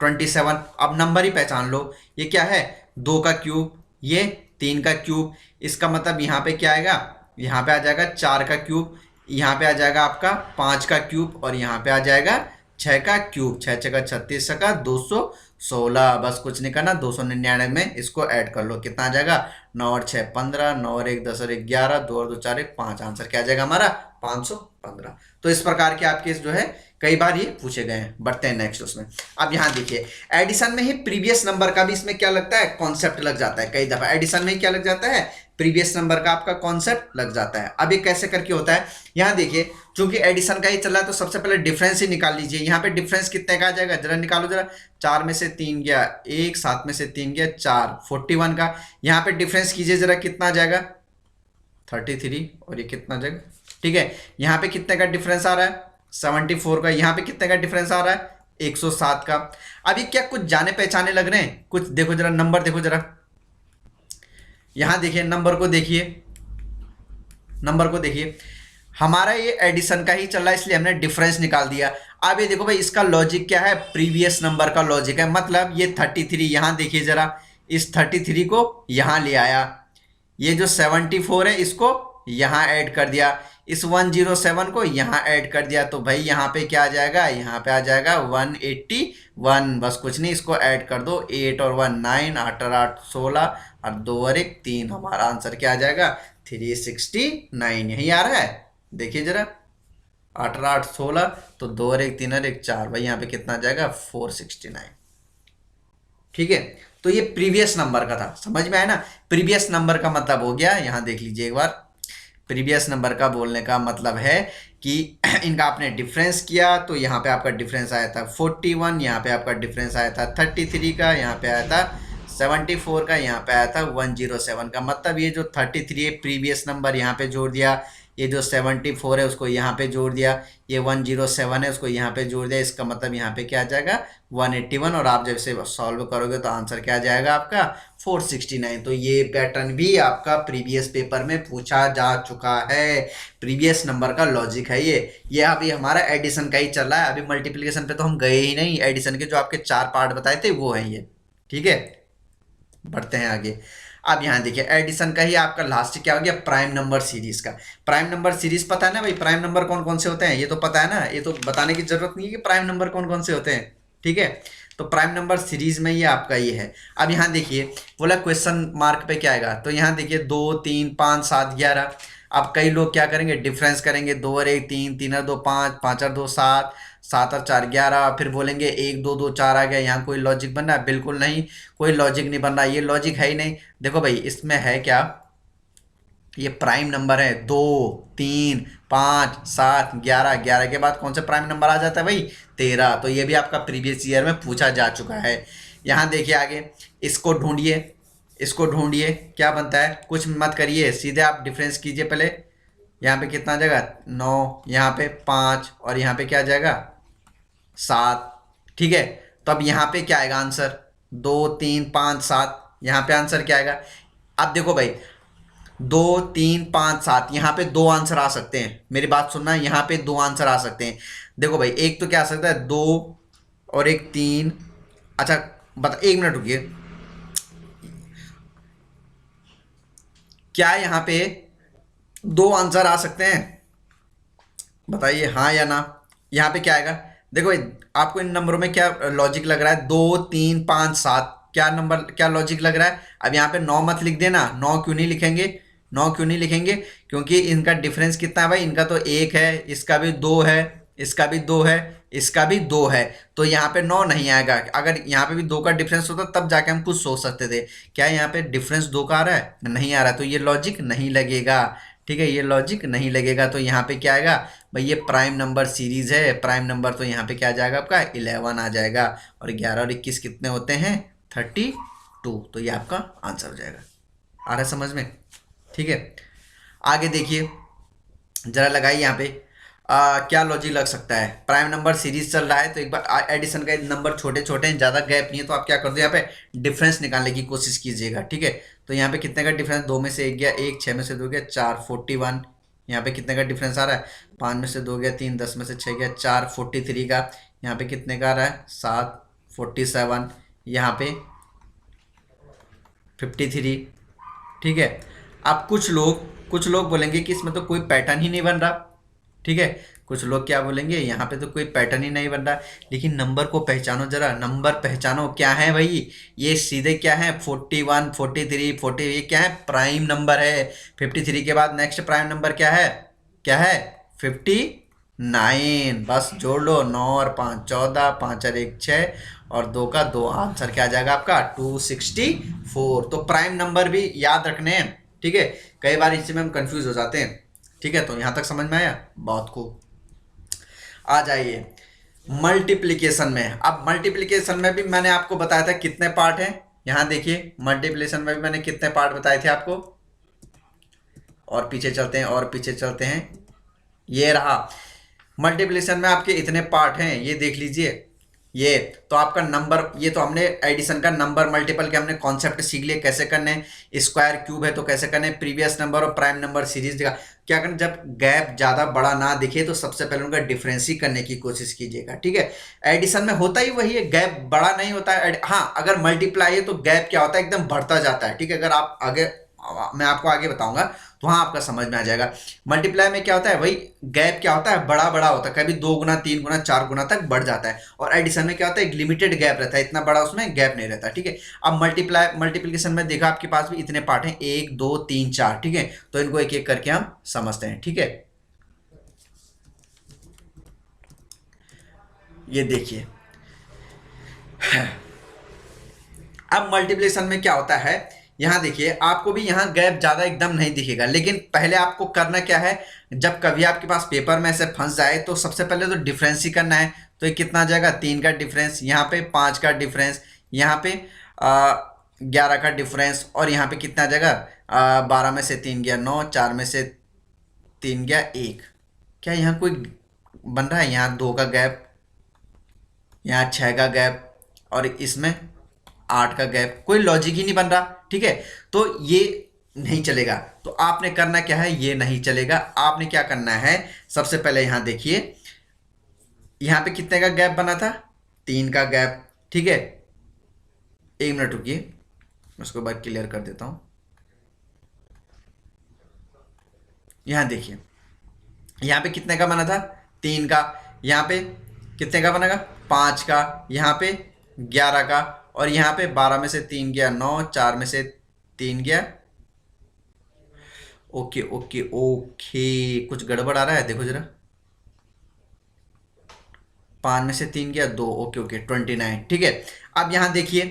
27। अब नंबर ही पहचान लो, ये क्या है 2 का क्यूब, ये 3 का क्यूब, इसका मतलब यहाँ पे क्या आएगा, यहाँ पे आ जाएगा 4 का क्यूब, यहाँ पे आ जाएगा आपका 5 का क्यूब, और यहाँ पे आ जाएगा 6 का क्यूब, 6 6 का 36 का 216। बस कुछ नहीं करना, 299 में इसको ऐड कर लो, कितना आ जाएगा 9 और 6 15, 9 और 1 10 और 1 11, 2 और 2 4 1 5, आंसर क्या आ जाएगा हमारा 515। तो इस प्रकार के आपके जो है कई बार ये पूछे गए हैं। बढ़ते हैं नेक्स्ट उसमें। अब यहाँ देखिए एडिशन में ही प्रीवियस नंबर का भी इसमें क्या लगता है, कॉन्सेप्ट लग जाता है। कई दफा एडिशन में ही क्या लग जाता है, प्रीवियस नंबर का आपका कॉन्सेप्ट लग जाता है। अब ये कैसे करके होता है, यहाँ देखिए चूंकि एडिशन का ही चल रहा है तो सबसे पहले डिफरेंस ही निकाल लीजिए। यहाँ पे डिफरेंस कितने का आ जाएगा, जरा निकालो जरा, 4 में से 3 गया 1, 7 में से 3 गया 4, 41 का। यहाँ पे डिफरेंस कीजिए जरा, कितना आ जाएगा 33, और ये कितना आ जाएगा। ठीक है, यहाँ पे कितने का डिफरेंस आ रहा है 74 का, यहाँ पे कितने का डिफरेंस आ रहा है 107 का। अभी क्या कुछ जाने पहचाने लग रहे हैं, कुछ देखो जरा, नंबर देखो जरा, यहां देखिए नंबर को देखिए, नंबर को देखिए, हमारा ये एडिशन का ही चल रहा है इसलिए हमने डिफरेंस निकाल दिया। अब ये देखो भाई इसका लॉजिक क्या है, प्रीवियस नंबर का लॉजिक है, मतलब ये 33, यहां देखिए जरा, इस 33 को यहां ले आया, ये जो 74 है इसको यहां ऐड कर दिया, इस 107 को यहां ऐड कर दिया, तो भाई यहां पे क्या आ जाएगा, यहां पे आ जाएगा 181। बस कुछ नहीं, इसको ऐड कर दो, 8 और 1 9, 8 और 8 16, और 2 और 1 3, हमारा आंसर क्या आ जाएगा 369, यही आ रहा है। देखिए जरा 8 और 8 16, तो 2 और 1 3 और 1 4, भाई यहाँ पे कितना आ जाएगा 469। ठीक है, तो ये प्रीवियस नंबर का था, समझ में आया ना। प्रीवियस नंबर का मतलब हो गया, यहाँ देख लीजिए एक बार, प्रीवियस नंबर का बोलने का मतलब है कि इनका आपने डिफरेंस किया तो यहाँ पे आपका डिफरेंस आया था 41, यहाँ पे आपका डिफरेंस आया था 33 का, यहाँ पे आया था 74 का, यहाँ पे आया था 107 का। मतलब ये जो 33 है प्रीवियस नंबर यहाँ पे जोड़ दिया, ये जो 74 है उसको यहाँ पे जोड़ दिया, ये 107 है उसको यहाँ पे जोड़ दिया, इसका मतलब यहाँ पे क्या आ जाएगा 181। और आप जब इसे सॉल्व करोगे तो आंसर क्या आ जाएगा आपका 469। तो ये पैटर्न भी आपका प्रीवियस पेपर में पूछा जा चुका है, प्रीवियस नंबर का लॉजिक है ये अभी हमारा एडिशन का ही चल रहा है। अभी मल्टीप्लिकेशन पे तो हम गए ही नहीं, एडिशन के जो आपके 4 पार्ट बताए थे वो है ये। ठीक है, बढ़ते हैं आगे। अब यहाँ देखिए एडिशन का ही आपका लास्ट क्या हो गया, प्राइम नंबर सीरीज का। प्राइम नंबर सीरीज पता है ना भाई, प्राइम नंबर कौन कौन से होते हैं ये तो पता है ना, ये तो बताने की जरूरत नहीं है कि प्राइम नंबर कौन कौन से होते हैं। ठीक है, तो प्राइम नंबर सीरीज में ये आपका ये है। अब यहाँ देखिए बोला क्वेश्चन मार्क पे क्या आएगा, तो यहाँ देखिए 2 3 5 7 11। अब कई लोग क्या करेंगे, डिफरेंस करेंगे, 2 और 1 3, 3 और 2 5, 5 और 2 7, 7 और 4 11, फिर बोलेंगे 1 2 2 4 आ गया। यहाँ कोई लॉजिक बन रहा है, बिल्कुल नहीं, कोई लॉजिक नहीं बन रहा, ये लॉजिक है ही नहीं। देखो भाई इसमें है क्या, ये प्राइम नंबर है, 2 3 5 7 11, 11 के बाद कौन सा प्राइम नंबर आ जाता है भाई 13। तो ये भी आपका प्रीवियस ईयर में पूछा जा चुका है। यहाँ देखिए आगे, इसको ढूंढिए, इसको ढूंढिए क्या बनता है, कुछ मत करिए, सीधे आप डिफरेंस कीजिए पहले। यहाँ पे कितना आ जाएगा 9, यहाँ पे 5, और यहाँ पे क्या आ जाएगा 7। ठीक है, तो अब यहाँ पे क्या आएगा आंसर, 2 3 5 7, यहाँ पे आंसर क्या आएगा। अब देखो भाई 2 3 5 7, यहाँ पे 2 आंसर आ सकते हैं, मेरी बात सुनना, यहाँ पे 2 आंसर आ सकते हैं। देखो भाई एक तो क्या आ सकता है 2 और एक 3। अच्छा बता, 1 मिनट रुकिए, क्या यहाँ पे 2 आंसर आ सकते हैं, बताइए हाँ या ना। यहाँ पे क्या आएगा, देखो भाई आपको इन नंबरों में क्या लॉजिक लग रहा है, 2 3 5 7, क्या नंबर क्या लॉजिक लग रहा है। अब यहाँ पे 9 मत लिख देना, 9 क्यों नहीं लिखेंगे, 9 क्यों नहीं लिखेंगे, क्योंकि इनका डिफरेंस कितना है भाई, इनका तो 1 है, इसका भी 2 है, इसका भी 2 है, इसका भी 2 है, तो यहाँ पे 9 नहीं आएगा। अगर यहाँ पे भी 2 का डिफरेंस होता तब जाके हम कुछ सोच सकते थे। क्या यहाँ पे डिफरेंस 2 का आ रहा है? नहीं आ रहा, तो ये लॉजिक नहीं लगेगा। ठीक है, ये लॉजिक नहीं लगेगा। तो यहाँ पे क्या आएगा भाई, ये प्राइम नंबर सीरीज है, प्राइम नंबर, तो यहाँ पे क्या आ जाएगा आपका 11 आ जाएगा। और 11 और 21 कितने होते हैं? 32। तो ये आपका आंसर हो जाएगा। आ रहा है समझ में? ठीक है, आगे देखिए, जरा लगाइए यहाँ पे क्या लॉजिक लग सकता है। प्राइम नंबर सीरीज चल रहा है, तो एक बार एडिशन का नंबर छोटे छोटे हैं, ज़्यादा गैप नहीं है, तो आप क्या कर दो यहाँ पे डिफरेंस निकालने की कोशिश कीजिएगा। ठीक है, तो यहाँ पे कितने का डिफरेंस? 2 में से 1 गया 1, 6 में से 2 गया 4, 41। यहाँ पे कितने का डिफरेंस आ रहा है? 5 में से 2 गया 3, 10 में से 6 गया 4, 43 का। यहाँ पे कितने का आ रहा है? 7, 47। यहाँ पे 53। ठीक है, अब कुछ लोग बोलेंगे कि इसमें तो कोई पैटर्न ही नहीं बन रहा। ठीक है, कुछ लोग क्या बोलेंगे, यहाँ पे तो कोई पैटर्न ही नहीं बन रहा। लेकिन नंबर को पहचानो, जरा नंबर पहचानो क्या है भाई। ये सीधे क्या है? 41, 43, 40, ये क्या है? प्राइम नंबर है। 53 के बाद नेक्स्ट प्राइम नंबर क्या है? क्या है? 59। बस जोड़ लो, 9 और 5 14, 5 और 1 6 और 2 का 2। आंसर क्या आ जाएगा आपका? 264। तो प्राइम नंबर भी याद रखने हैं। ठीक है, कई बार इसी में हम कंफ्यूज हो जाते हैं। ठीक है, तो यहाँ तक समझ में आया? बहुत खूब। आ जाइए मल्टीप्लिकेशन में। अब मल्टीप्लिकेशन में भी मैंने आपको बताया था कितने पार्ट हैं। यहाँ देखिए, मल्टीप्लिकेशन में भी मैंने कितने पार्ट बताए थे आपको। और पीछे चलते हैं, और पीछे चलते हैं। ये रहा मल्टीप्लिकेशन में आपके इतने पार्ट हैं, ये देख लीजिए। ये तो आपका नंबर, ये तो हमने एडिशन का नंबर मल्टीपल के हमने कॉन्सेप्ट सीख लिए कैसे करने हैं। स्क्वायर क्यूब है तो कैसे करने, प्रीवियस नंबर और प्राइम नंबर सीरीज दिखा क्या करना। जब गैप ज़्यादा बड़ा ना दिखे तो सबसे पहले उनका डिफरेंस ही करने की कोशिश कीजिएगा। ठीक है, एडिशन में होता ही वही है, गैप बड़ा नहीं होता है। हाँ, अगर मल्टीप्लाई है तो गैप क्या होता है? एकदम बढ़ता जाता है। ठीक है, अगर आप आगे, मैं आपको आगे बताऊंगा तो वहाँ आपका समझ में आ जाएगा। मल्टीप्लाई में क्या होता है भाई, गैप क्या होता है? बड़ा बड़ा होता है, कभी 2 गुना 3 गुना 4 गुना तक बढ़ जाता है। और एडिशन में क्या होता है? एक लिमिटेड गैप रहता है, इतना बड़ा उसमें गैप नहीं रहता। ठीक है, अब मल्टीप्लिकेशन में देखा आपके पास भी इतने पार्ट हैं, 1 2 3 4। ठीक है, तो इनको एक एक करके हम समझते हैं। ठीक है, ये देखिए, अब मल्टीप्लिकेशन में क्या होता है, यहाँ देखिए, आपको भी यहाँ गैप ज़्यादा एकदम नहीं दिखेगा। लेकिन पहले आपको करना क्या है, जब कभी आपके पास पेपर में ऐसे फंस जाए तो सबसे पहले तो डिफरेंस ही करना है। तो ये कितना आ जाएगा? 3 का डिफरेंस, यहाँ पे 5 का डिफरेंस, यहाँ पे 11 का डिफरेंस, और यहाँ पे कितना आ जाएगा? 12 में से 3 गया 9, 4 में से 3 गया 1। क्या यहाँ कोई बन रहा है? यहाँ 2 का गैप, यहाँ 6 का गैप, और इसमें 8 का गैप, कोई लॉजिक ही नहीं बन रहा। ठीक है, तो ये नहीं चलेगा। तो आपने करना क्या है? ये नहीं चलेगा। आपने क्या करना है, सबसे पहले यहाँ देखिए, यहाँ पे कितने का गैप बना था? 3 का गैप। ठीक है, 1 मिनट रुकिए, मैं उसको बार क्लियर कर देता हूँ। यहाँ देखिए, यहाँ पे कितने का बना था? 3 का। यहाँ पे कितने का बनेगा? 5 का। यहाँ पे 11 का, और यहाँ पे 12 में से 3 गया 9, 4 में से 3 गया। ओके ओके ओके, कुछ गड़बड़ आ रहा है, देखो जरा। 5 में से 3 गया 2, ओके ओके 29। ठीक है, अब यहाँ देखिए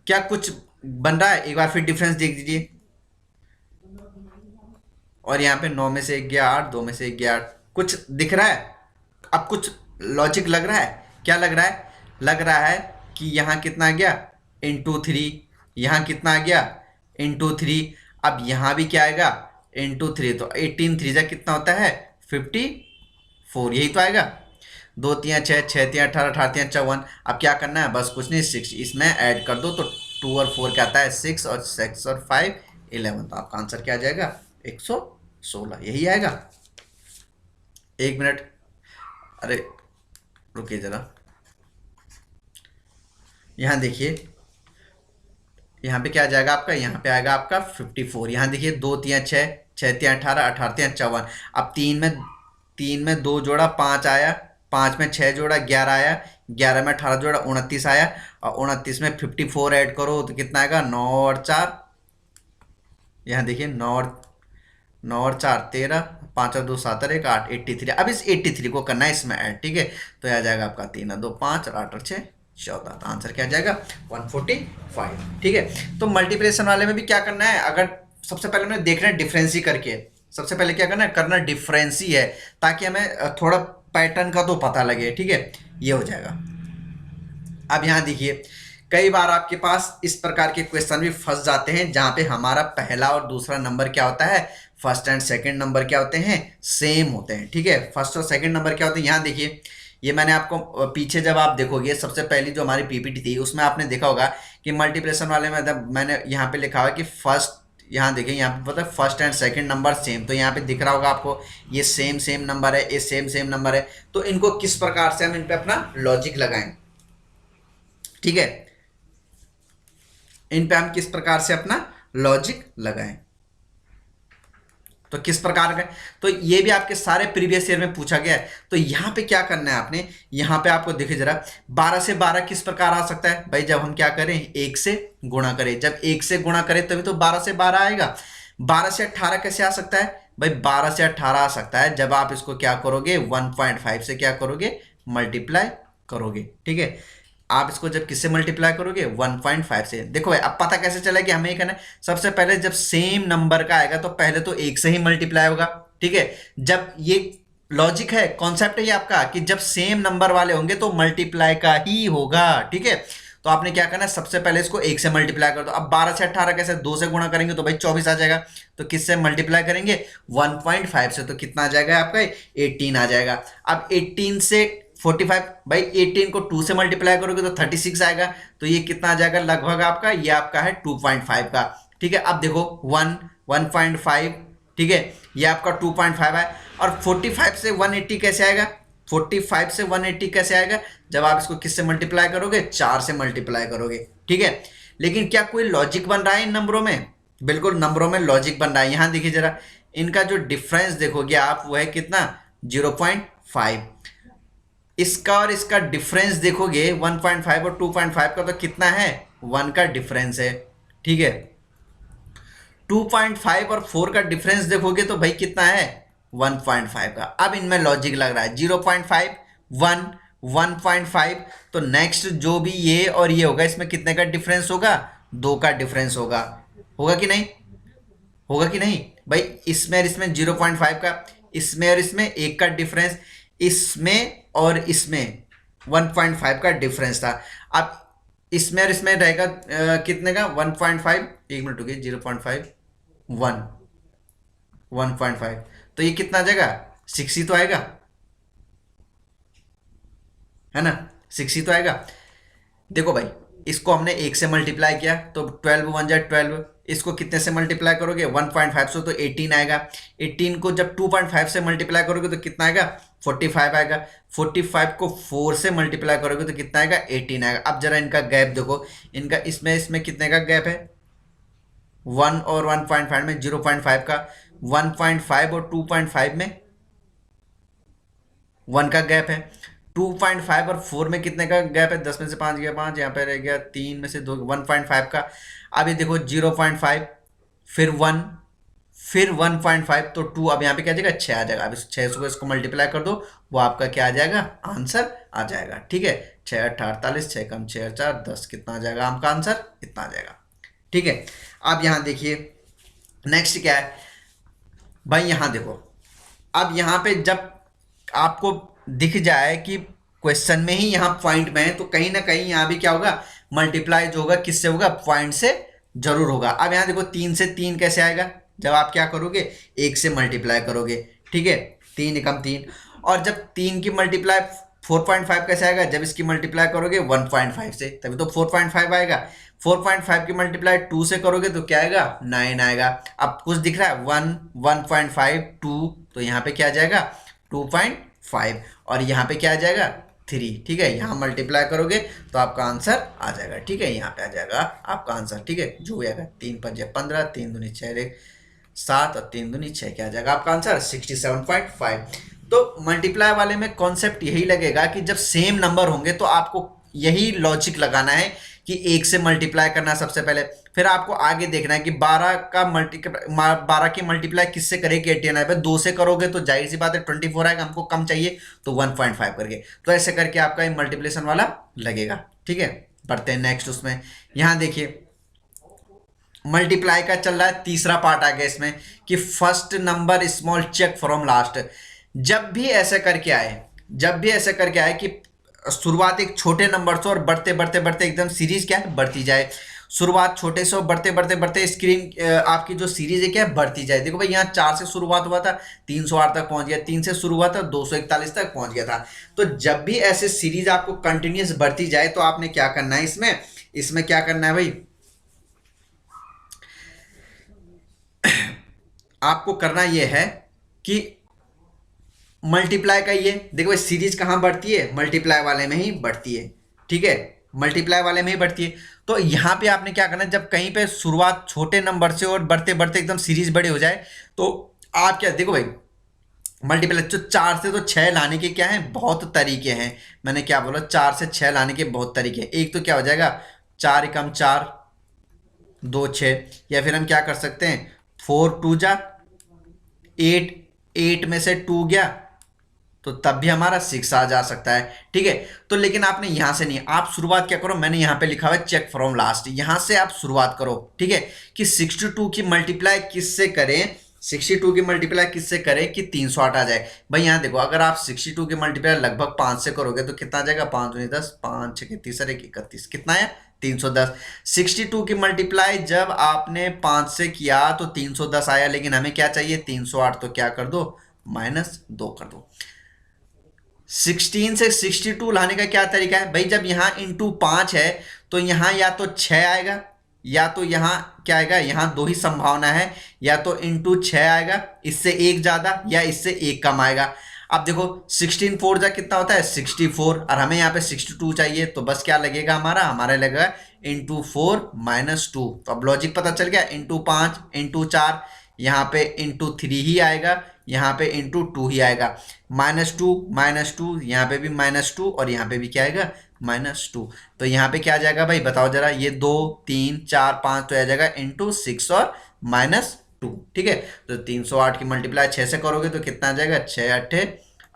क्या कुछ बन रहा है, एक बार फिर डिफरेंस देख दीजिए। और यहाँ पे 9 में से 1 गया 8, 2 में से 1 गया 8, कुछ दिख रहा है? अब कुछ लॉजिक लग रहा है? क्या लग रहा है? लग रहा है कि यहाँ कितना आ गया? इंटू 3। यहाँ कितना आ गया? इंटू 3। अब यहाँ भी क्या आएगा? इंटू 3। तो 18 3 जा कितना होता है? 54, यही तो आएगा। 2 3 6, 6 3 18, 18 3 54। अब क्या करना है? बस कुछ नहीं, 6 इसमें ऐड कर दो तो 2 और 4 क्या आता है? 6, और 6 और 5 11। तो आपका आंसर क्या आ जाएगा? 116, यही आएगा। 1 मिनट, अरे रुकिए जरा। यहाँ देखिए, यहाँ पे क्या आ जाएगा आपका? यहाँ पे आएगा आपका 54। यहाँ देखिए, 2 3 6, 6 3 18, 18 3 54। अब 3 में 2 जोड़ा 5 आया, 5 में 6 जोड़ा 11 आया, 11 में 18 जोड़ा 29 आया, और 29 में 54 ऐड करो तो कितना आएगा? 9 और 4। यहाँ देखिए, 9 और 4 13, 5 और 2 7 और 1 8, 83। अब इस 83 को करना है इसमें ऐड, ठीक है। तो आ जाएगा आपका 3 और 2 5 और 8 और 6 14। तो आंसर क्या आ जाएगा 145, ठीक है। तो मल्टीप्लिकेशन वाले में भी क्या करना है, अगर सबसे पहले हमें देखना है डिफरेंस ही करके, सबसे पहले क्या करना है, करना डिफरेंस ही है, ताकि हमें थोड़ा पैटर्न का तो पता लगे, ठीक है। ये हो जाएगा। अब यहाँ देखिए, कई बार आपके पास इस प्रकार के क्वेश्चन भी फंस जाते हैं जहां पे हमारा पहला और दूसरा नंबर क्या होता है, फर्स्ट एंड सेकंड नंबर क्या होते हैं, सेम होते हैं, ठीक है। फर्स्ट और सेकंड नंबर क्या होते हैं, यहाँ देखिए, ये मैंने आपको पीछे जब आप देखोगे सबसे पहली जो हमारी पीपीटी थी उसमें आपने देखा होगा कि मल्टीप्लिकेशन वाले में मैंने यहाँ पे लिखा हुआ कि फर्स्ट, यहाँ देखिए यहाँ पे पता है first and second number same, तो यहाँ पे दिख रहा होगा आपको ये सेम सेम नंबर है, ये सेम सेम नंबर है। तो इनको किस प्रकार से हम इन पे अपना लॉजिक लगाएं, ठीक है, इन पे हम किस प्रकार से अपना लॉजिक लगाएं, तो किस प्रकार का, तो ये भी आपके सारे प्रीवियस ईयर में पूछा गया है। तो यहाँ पे क्या करना है आपने, यहाँ पे आपको देखिए जरा 12 से 12 किस प्रकार आ सकता है भाई, जब हम क्या करें 1 से गुणा करें, जब 1 से गुणा करें तभी तो 12 से 12 आएगा। 12 से 18 कैसे आ सकता है भाई, 12 से 18 आ सकता है जब आप इसको क्या करोगे 1.5 से क्या करोगे मल्टीप्लाई करोगे, ठीक है। आप इसको जब किससे मल्टीप्लाई करोगे 1.5 से। देखो भाई अब पता कैसे चला कि हमें ये करना है, सबसे पहले जब सेम नंबर का आएगा तो पहले तो 1 से ही मल्टीप्लाई होगा, ठीक है। जब ये लॉजिक है, कॉन्सेप्ट है ये आपका कि जब सेम नंबर वाले होंगे तो मल्टीप्लाई का ही होगा, ठीक है। तो आपने क्या करना है, सबसे पहले इसको 1 से मल्टीप्लाई कर दो। अब 12 से 18 कैसे, 2 से गुणा करेंगे तो भाई 24 आ जाएगा। तो किससे मल्टीप्लाई करेंगे 1.5 से, तो कितना आ जाएगा आपका 18 आ जाएगा। अब 18 से 45 भाई 18 को 2 से मल्टीप्लाई करोगे तो 36 आएगा। तो ये कितना आ जाएगा लगभग आपका, ये आपका है 2.5 का, ठीक है। अब देखो 1.5, ठीक है, ये आपका 2.5 है। और 45 से 180 कैसे आएगा, 45 से 180 कैसे आएगा, जब आप इसको किससे मल्टीप्लाई करोगे 4 से मल्टीप्लाई करोगे, ठीक है। लेकिन क्या कोई लॉजिक बन रहा है इन नंबरों में, बिल्कुल नंबरों में लॉजिक बन रहा है। यहाँ देखिए जरा, इनका जो डिफरेंस देखोगे आप वो है कितना 0.5, इसका और इसका डिफरेंस देखोगे 1.5 और 2.5 का तो कितना है 1 का डिफरेंस है, ठीक है। 2.5 और 4 का डिफरेंस देखोगे तो भाई कितना है 1.5 का। अब इनमें लॉजिक लग रहा है 0.5 1 1.5, तो नेक्स्ट जो भी ये और ये होगा इसमें कितने का डिफरेंस होगा, 2 का डिफरेंस होगा, होगा कि नहीं, होगा कि नहीं भाई। इसमें और इसमें 0.5 का, इसमें और इसमें 1 का डिफरेंस, इसमें और इसमें 1.5 का डिफरेंस था। अब इसमें और इसमें रहेगा कितने का 1.5, एक मिनट रुकिए 0.5 1 1.5, तो ये कितना आ जाएगा 6 ही तो आएगा, है ना, 6 ही तो आएगा। देखो भाई इसको हमने 1 से मल्टीप्लाई किया तो 12 1 जा 12, इसको कितने से मल्टीप्लाई करोगे 1.5 से तो 18 आएगा। 18 को जब 2.5 से मल्टीप्लाई करोगे तो कितना आएगा 45 आएगा। 45 को 4 से मल्टीप्लाई करोगे तो कितना आएगा 18 आएगा। अब जरा इनका गैप देखो, इनका इसमें कितने का गैप है 1 और 1.5 में 0.5 का, 1.5 और 2.5 में 1 का गैप है। 2.5 और 4 में कितने का गैप है, 10 में से 5 गया 5, यहाँ पे रह गया 3 में से 2, 1.5 का। अब ये देखो 0.5 फिर 1 फिर 1.5 तो 2, अब यहाँ पे क्या आ जाएगा 6 आ जाएगा। अब इस 6 को इसको मल्टीप्लाई कर दो, वो आपका क्या आ जाएगा आंसर आ जाएगा, ठीक है। 6 8 48, 6 कम 6 4 10, कितना आ जाएगा आपका आंसर, इतना आ जाएगा, ठीक है। अब यहाँ देखिए नेक्स्ट क्या है भाई, यहाँ देखो, अब यहाँ पे जब आपको दिख जाए कि क्वेश्चन में ही यहाँ पॉइंट में है तो कहीं ना कहीं यहाँ भी क्या होगा मल्टीप्लाई जो होगा किससे होगा, पॉइंट से जरूर होगा। अब यहाँ देखो 3 से 3 कैसे आएगा, जब आप क्या करोगे 1 से मल्टीप्लाई करोगे, ठीक है, 3 एकम 3। और जब 3 की मल्टीप्लाई 4.5 कैसे आएगा, जब इसकी मल्टीप्लाई करोगे 1.5 से, तभी तो 4.5 आएगा। 4.5 की मल्टीप्लाई 2 से करोगे तो क्या आएगा 9 आएगा। अब कुछ दिख रहा है 1 1.5 2, तो यहाँ पे क्या आ जाएगा 2.5 और यहाँ पे क्या आ जाएगा 3, ठीक है। यहाँ मल्टीप्लाई करोगे तो आपका आंसर आ जाएगा, ठीक है, यहाँ पे आ जाएगा आपका आंसर, ठीक है, जो आएगा 3 5 15, 3 दूनी 6 7 और 3 दूनी 6, क्या आ जाएगा आपका आंसर 67.5। तो मल्टीप्लाई वाले में कॉन्सेप्ट यही लगेगा कि जब सेम नंबर होंगे तो आपको यही लॉजिक लगाना है कि 1 से मल्टीप्लाई करना है सबसे पहले, फिर आपको आगे देखना है कि 12 की मल्टीप्लाई किससे करेगी 89 पे, 2 से करोगे तो जाहिर सी बात है 24 आएगा, हमको कम चाहिए तो 1.5 करके, तो ऐसे करके आपका ये मल्टीप्लिकेशन वाला लगेगा। ठीक है, बढ़ते हैं नेक्स्ट उसमें। यहां देखिए मल्टीप्लाई का चल रहा है, तीसरा पार्ट आ गया इसमें कि first number small check from last. जब भी ऐसे करके आए, जब भी ऐसे करके आए कि शुरुआत एक छोटे नंबर से और बढ़ते बढ़ते बढ़ते एकदम सीरीज क्या है बढ़ती जाए, शुरुआत छोटे से और बढ़ते बढ़ते बढ़ते स्क्रीन आपकी जो सीरीज है क्या है बढ़ती जाए। देखो भाई यहाँ 4 से शुरुआत हुआ था 308 तक पहुंच गया, 3 से शुरू हुआ था 241 तक पहुंच गया था। तो जब भी ऐसे सीरीज आपको कंटिन्यूस बढ़ती जाए तो आपने क्या करना है, इसमें इसमें क्या करना है भाई, आपको करना यह है कि मल्टीप्लाई का ये देखो सीरीज कहां बढ़ती है, मल्टीप्लाई वाले में ही बढ़ती है। ठीक है, मल्टीप्लाई वाले में ही बढ़ती है। तो यहां पे आपने क्या करना है, जब कहीं पे शुरुआत छोटे नंबर से और बढ़ते बढ़ते एकदम सीरीज बड़ी हो जाए तो आप क्या देखो भाई, मल्टीप्लाई जो 4 से तो 6 लाने के क्या है बहुत तरीके हैं। मैंने क्या बोला, 4 से 6 लाने के बहुत तरीके हैं। एक तो क्या हो जाएगा 4 एकम 4 2 6, या फिर हम क्या कर सकते हैं 4 2 जा 8, 8 में से 2 गया तो तब भी हमारा 6 आ जा सकता है। ठीक है, तो लेकिन आपने यहां से नहीं, आप शुरुआत क्या करो, मैंने यहां पे लिखा हुआ है चेक फ्रॉम लास्ट, यहां से आप शुरुआत करो। ठीक है, कि 62 की मल्टीप्लाई किससे करें, 62 की मल्टीप्लाई किससे करें कि 308 आ जाए। भाई यहां देखो, अगर आप 62 की मल्टीप्लाई लगभग 5 से करोगे तो कितना आ जाएगा, 5 दूनी 10, 5 6 30 31, कितना है 310। 62 की मल्टीप्लाई जब आपने 5 से किया तो 310 आया, लेकिन हमें क्या चाहिए 308, तो क्या कर दो -2 कर दो। 16 से 62 लाने का क्या तरीका है भाई, जब यहां इंटू 5 है तो यहां या तो 6 आएगा या तो यहां क्या आएगा, यहां दो ही संभावना है, या तो इंटू 6 आएगा, इससे एक ज्यादा या इससे एक कम आएगा। अब देखो 16 4 जा कितना होता है 64, और हमें यहाँ पे 62 चाहिए, तो बस क्या लगेगा हमारे लगेगा इंटू 4 -2। तो अब लॉजिक पता चल गया, इंटू 5 इंटू 4, यहाँ पे इंटू 3 ही आएगा, यहाँ पे इंटू 2 ही आएगा, -2 यहाँ पे भी -2 और यहाँ पे भी क्या आएगा -2। तो यहाँ पे क्या आ जाएगा भाई बताओ जरा, ये 2 3 4 5 तो आ जाएगा इंटू 6 और -2। ठीक है, तो 308 की मल्टीप्लाई 6 से करोगे तो कितना आ जाएगा, 6 8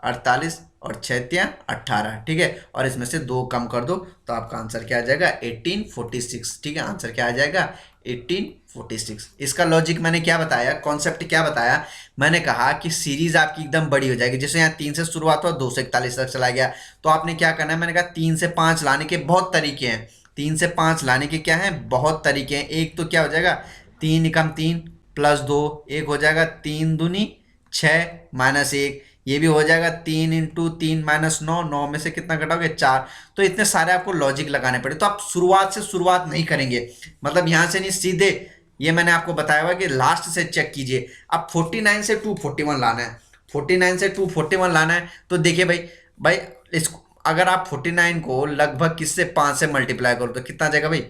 48 और 6 3 18। ठीक है, और इसमें से 2 कम कर दो तो आपका आंसर क्या आ जाएगा 1846। ठीक है, आंसर क्या आ जाएगा 1846। इसका लॉजिक मैंने क्या बताया, कॉन्सेप्ट क्या बताया, मैंने कहा कि सीरीज आपकी एकदम बड़ी हो जाएगी। जैसे यहाँ 3 से शुरुआत हुआ 2 से 41 तक चला गया, तो आपने क्या करना है, मैंने कहा 3 से 5 लाने के बहुत तरीके हैं। 3 से 5 लाने के क्या है बहुत तरीके हैं। एक तो क्या हो जाएगा 3 एकम 3 +2, एक हो जाएगा 3 दूनी 6 -1, ये भी हो जाएगा 3 इंटू 3 -9, 9 में से कितना घटाओगे 4। तो इतने सारे आपको लॉजिक लगाने पड़े, तो आप शुरुआत से शुरुआत नहीं करेंगे, मतलब यहाँ से नहीं सीधे, ये मैंने आपको बताया हुआ कि लास्ट से चेक कीजिए। अब 49 से 241 लाना है, 49 से 241 लाना है, तो देखिए भाई इसको अगर आप 49 को लगभग किससे 5 से मल्टीप्लाई करो तो कितना आ जाएगा भाई,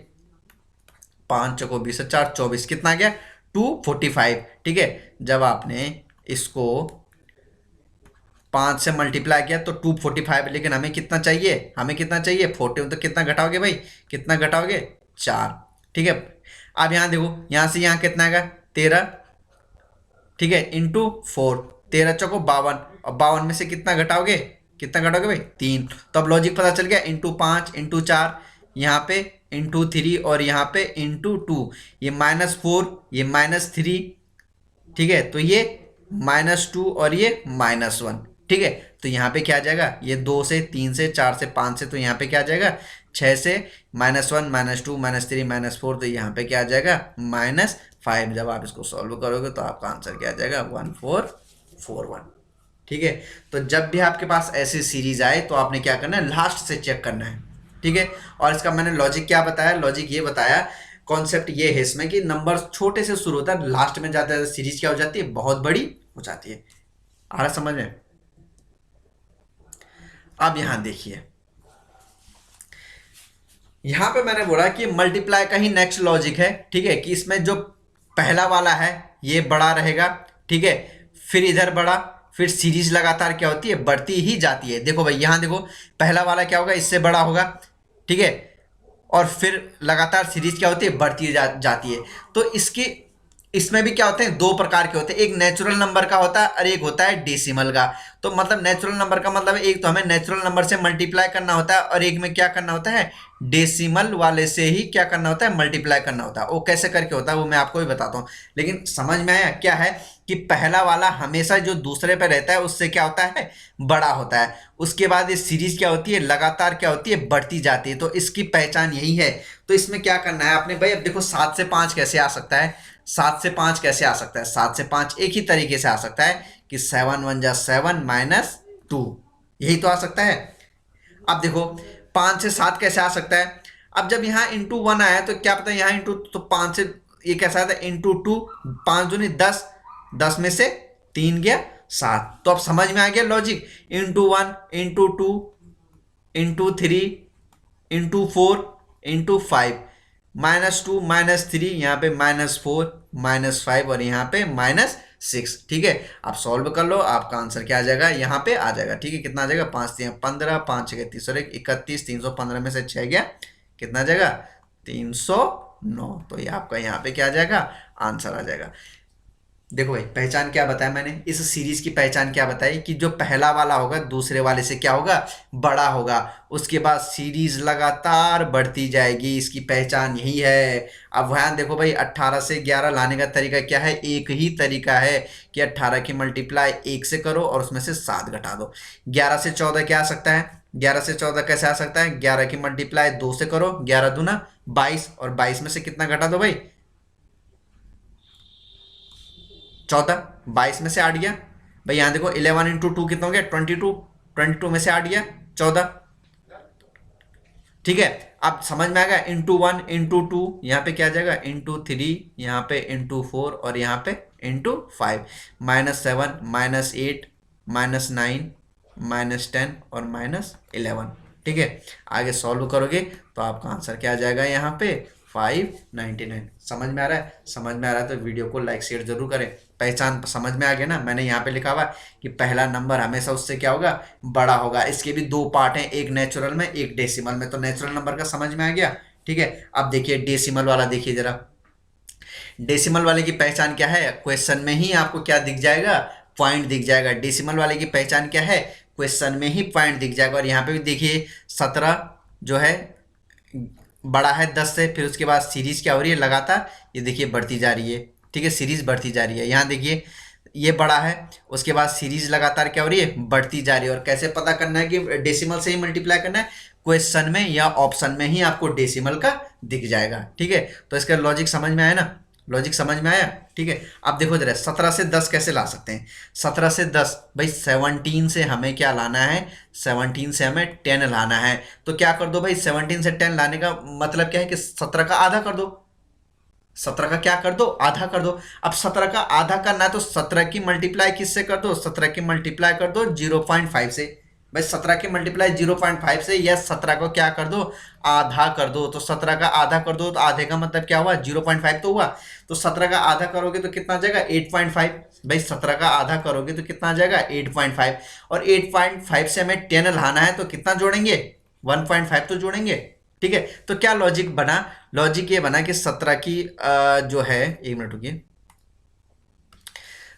5 चौको 20 4 24, कितना आ गया 245। ठीक है, जब आपने इसको 5 से मल्टीप्लाई किया तो 245, लेकिन हमें कितना चाहिए, हमें कितना चाहिए 40, तो कितना घटाओगे भाई, कितना घटाओगे 4। ठीक है, अब यहाँ देखो यहाँ से यहाँ कितना आएगा 13। ठीक है, इंटू 4, 13 चौको 52, और 52 में से कितना घटाओगे, कितना घटाओगे भाई 3। तो अब लॉजिक पता चल गया, इंटू 5 इंटू 4, यहाँ पे इंटू 3 और यहाँ पे इंटू 2, ये -4 ये -3। ठीक है, तो ये -2 और ये -1। ठीक है, तो यहाँ पे क्या आ जाएगा, ये 2 से 3 से 4 से 5 से, तो यहाँ पे क्या आ जाएगा 6 से -1 -2 -3 -4, तो यहाँ पे क्या आ जाएगा -5। जब आप इसको सॉल्व करोगे तो आपका आंसर क्या आ जाएगा 1441। ठीक है, तो जब भी आपके पास ऐसी सीरीज आए तो आपने क्या करना है लास्ट से चेक करना है। ठीक है, और इसका मैंने लॉजिक क्या बताया, लॉजिक ये बताया, कॉन्सेप्ट ये है इसमें कि नंबर छोटे से शुरू होता है, लास्ट में जाता है सीरीज क्या हो जाती है बहुत बड़ी हो जाती है। आ रहा समझ में। अब यहां देखिए, यहां पे मैंने बोला कि मल्टीप्लाई का ही नेक्स्ट लॉजिक है। ठीक है, कि इसमें जो पहला वाला है ये बड़ा रहेगा। ठीक है, फिर इधर बड़ा, फिर सीरीज लगातार क्या होती है बढ़ती ही जाती है। देखो भाई यहां देखो पहला वाला क्या होगा इससे बड़ा होगा। ठीक है, और फिर लगातार सीरीज क्या होती है, बढ़ती जाती है। तो इसमें भी क्या होते हैं, दो प्रकार के होते हैं, एक नेचुरल नंबर का होता है और एक होता है डेसिमल का। तो मतलब नेचुरल नंबर का मतलब एक तो हमें नेचुरल नंबर से मल्टीप्लाई करना होता है और एक में क्या करना होता है, डेसिमल वाले से ही क्या करना होता है, मल्टीप्लाई करना होता है। वो कैसे करके होता है वो मैं आपको भी बताता हूँ, लेकिन समझ में आया क्या है कि पहला वाला हमेशा जो दूसरे पे रहता है उससे क्या होता है, बड़ा होता है। उसके बाद ये सीरीज क्या होती है, लगातार क्या होती है, बढ़ती जाती है। तो इसकी पहचान यही है। तो इसमें क्या करना है आपने भाई, अब देखो 7 से 5 कैसे आ सकता है, 7 से 5 कैसे आ सकता है, 7 से 5 एक ही तरीके से आ सकता है कि 7 1 जा 7 माइनस 2, यही तो आ सकता है। अब देखो 5 से 7 कैसे आ सकता है, अब जब यहाँ इंटू 1 आया तो क्या पता यहाँ इंटू, तो 5 से ये कैसा आता है इंटू 2, 5 दूनी 10, 10 में से 3 गया 7। तो अब समझ में आ गया logic, into 1 into 2 into 3 into 4 into 5, -2 -3, यहाँ पे -4 -5 और यहाँ पे -6। ठीक है, आप सॉल्व कर लो, आपका आंसर क्या आ जाएगा, यहाँ पे आ जाएगा। ठीक है, कितना आ जाएगा, 5 3 15, 5 6 30 और 31, 315 में से 6 गया, कितना आ जाएगा, 309। तो ये आपका यहाँ पे क्या आ जाएगा, आंसर आ जाएगा। देखो भाई पहचान क्या बताया मैंने, इस सीरीज की पहचान क्या बताई कि जो पहला वाला होगा दूसरे वाले से क्या होगा, बड़ा होगा। उसके बाद सीरीज लगातार बढ़ती जाएगी, इसकी पहचान यही है। अब ध्यान देखो भाई, 18 से 11 लाने का तरीका क्या है, एक ही तरीका है कि 18 की मल्टीप्लाई 1 से करो और उसमें से 7 घटा दो। 11 से 14 क्या आ सकता है, 11 से 14 कैसे आ सकता है, 11 की मल्टीप्लाई 2 से करो, 11 दूना 22 और 22 में से कितना घटा दो भाई, 14, 22 में से 8 गया भाई। यहाँ देखो 11 इंटू 2 कितना हो गया, 22, 22 में से 8 गया 14। ठीक है, अब समझ में आ गया, इंटू 1 इंटू 2, यहाँ पे क्या आ जाएगा, इंटू 3, यहाँ पे इंटू 4 और यहाँ पे इंटू 5, -7 -8 -9 -10 और -11। ठीक है, आगे सॉल्व करोगे तो आपका आंसर क्या आ जाएगा, यहाँ पे 599। समझ में आ रहा है, समझ में आ रहा है तो वीडियो को लाइक शेयर जरूर करें। पहचान समझ में आ गया ना, मैंने यहाँ पे लिखा हुआ कि पहला नंबर हमेशा उससे क्या होगा, बड़ा होगा। इसके भी दो पार्ट हैं, एक नेचुरल में एक डेसिमल में। तो नेचुरल नंबर का समझ में आ गया। ठीक है, अब देखिए डेसिमल वाला, देखिए जरा डेसिमल वाले की पहचान क्या है, क्वेश्चन में ही आपको क्या दिख जाएगा, पॉइंट दिख जाएगा। डेसिमल वाले की पहचान क्या है, क्वेश्चन में ही पॉइंट दिख जाएगा। और यहाँ पे भी देखिए 17 जो है बड़ा है 10 से, फिर उसके बाद सीरीज क्या हो रही है, लगातार ये देखिए बढ़ती जा रही है। ठीक है, सीरीज बढ़ती जा रही है। यहाँ देखिए ये बड़ा है, उसके बाद सीरीज लगातार क्या हो रही है, बढ़ती जा रही है। और कैसे पता करना है कि डेसिमल से ही मल्टीप्लाई करना है, क्वेश्चन में या ऑप्शन में ही आपको डेसिमल का दिख जाएगा। ठीक है, तो इसका लॉजिक समझ में आया ना, लॉजिक समझ में आया। ठीक है, अब देखो जरा 17 से 10 कैसे ला सकते हैं। 17 से 10 भाई 17 से हमें क्या लाना है, 17 से हमें 10 लाना है। तो क्या कर दो भाई, 17 से 10 लाने का मतलब क्या है कि 17 का आधा कर दो। 17 का क्या कर दो, आधा कर दो। अब 17 का आधा करना है तो 17 की मल्टीप्लाई किससे कर दो, 17 की मल्टीप्लाई कर दो 0.5 से। भाई 17 की मल्टीप्लाई 0.5 से, या 17 को क्या कर दो, आधा कर दो। तो 17 का आधा कर दो तो आधे का मतलब क्या हुआ, 0.5 तो हुआ। तो 17 का आधा करोगे तो कितना आ जाएगा, 8.5। भाई 17 का आधा करोगे तो कितना आ जाएगा, 8.5। और 8.5 से हमें 10 लाना है तो कितना जोड़ेंगे, 1.5 तो जोड़ेंगे। ठीक है, तो क्या लॉजिक बना, लॉजिक ये बना कि 17 की जो है, एक मिनट रुकिए,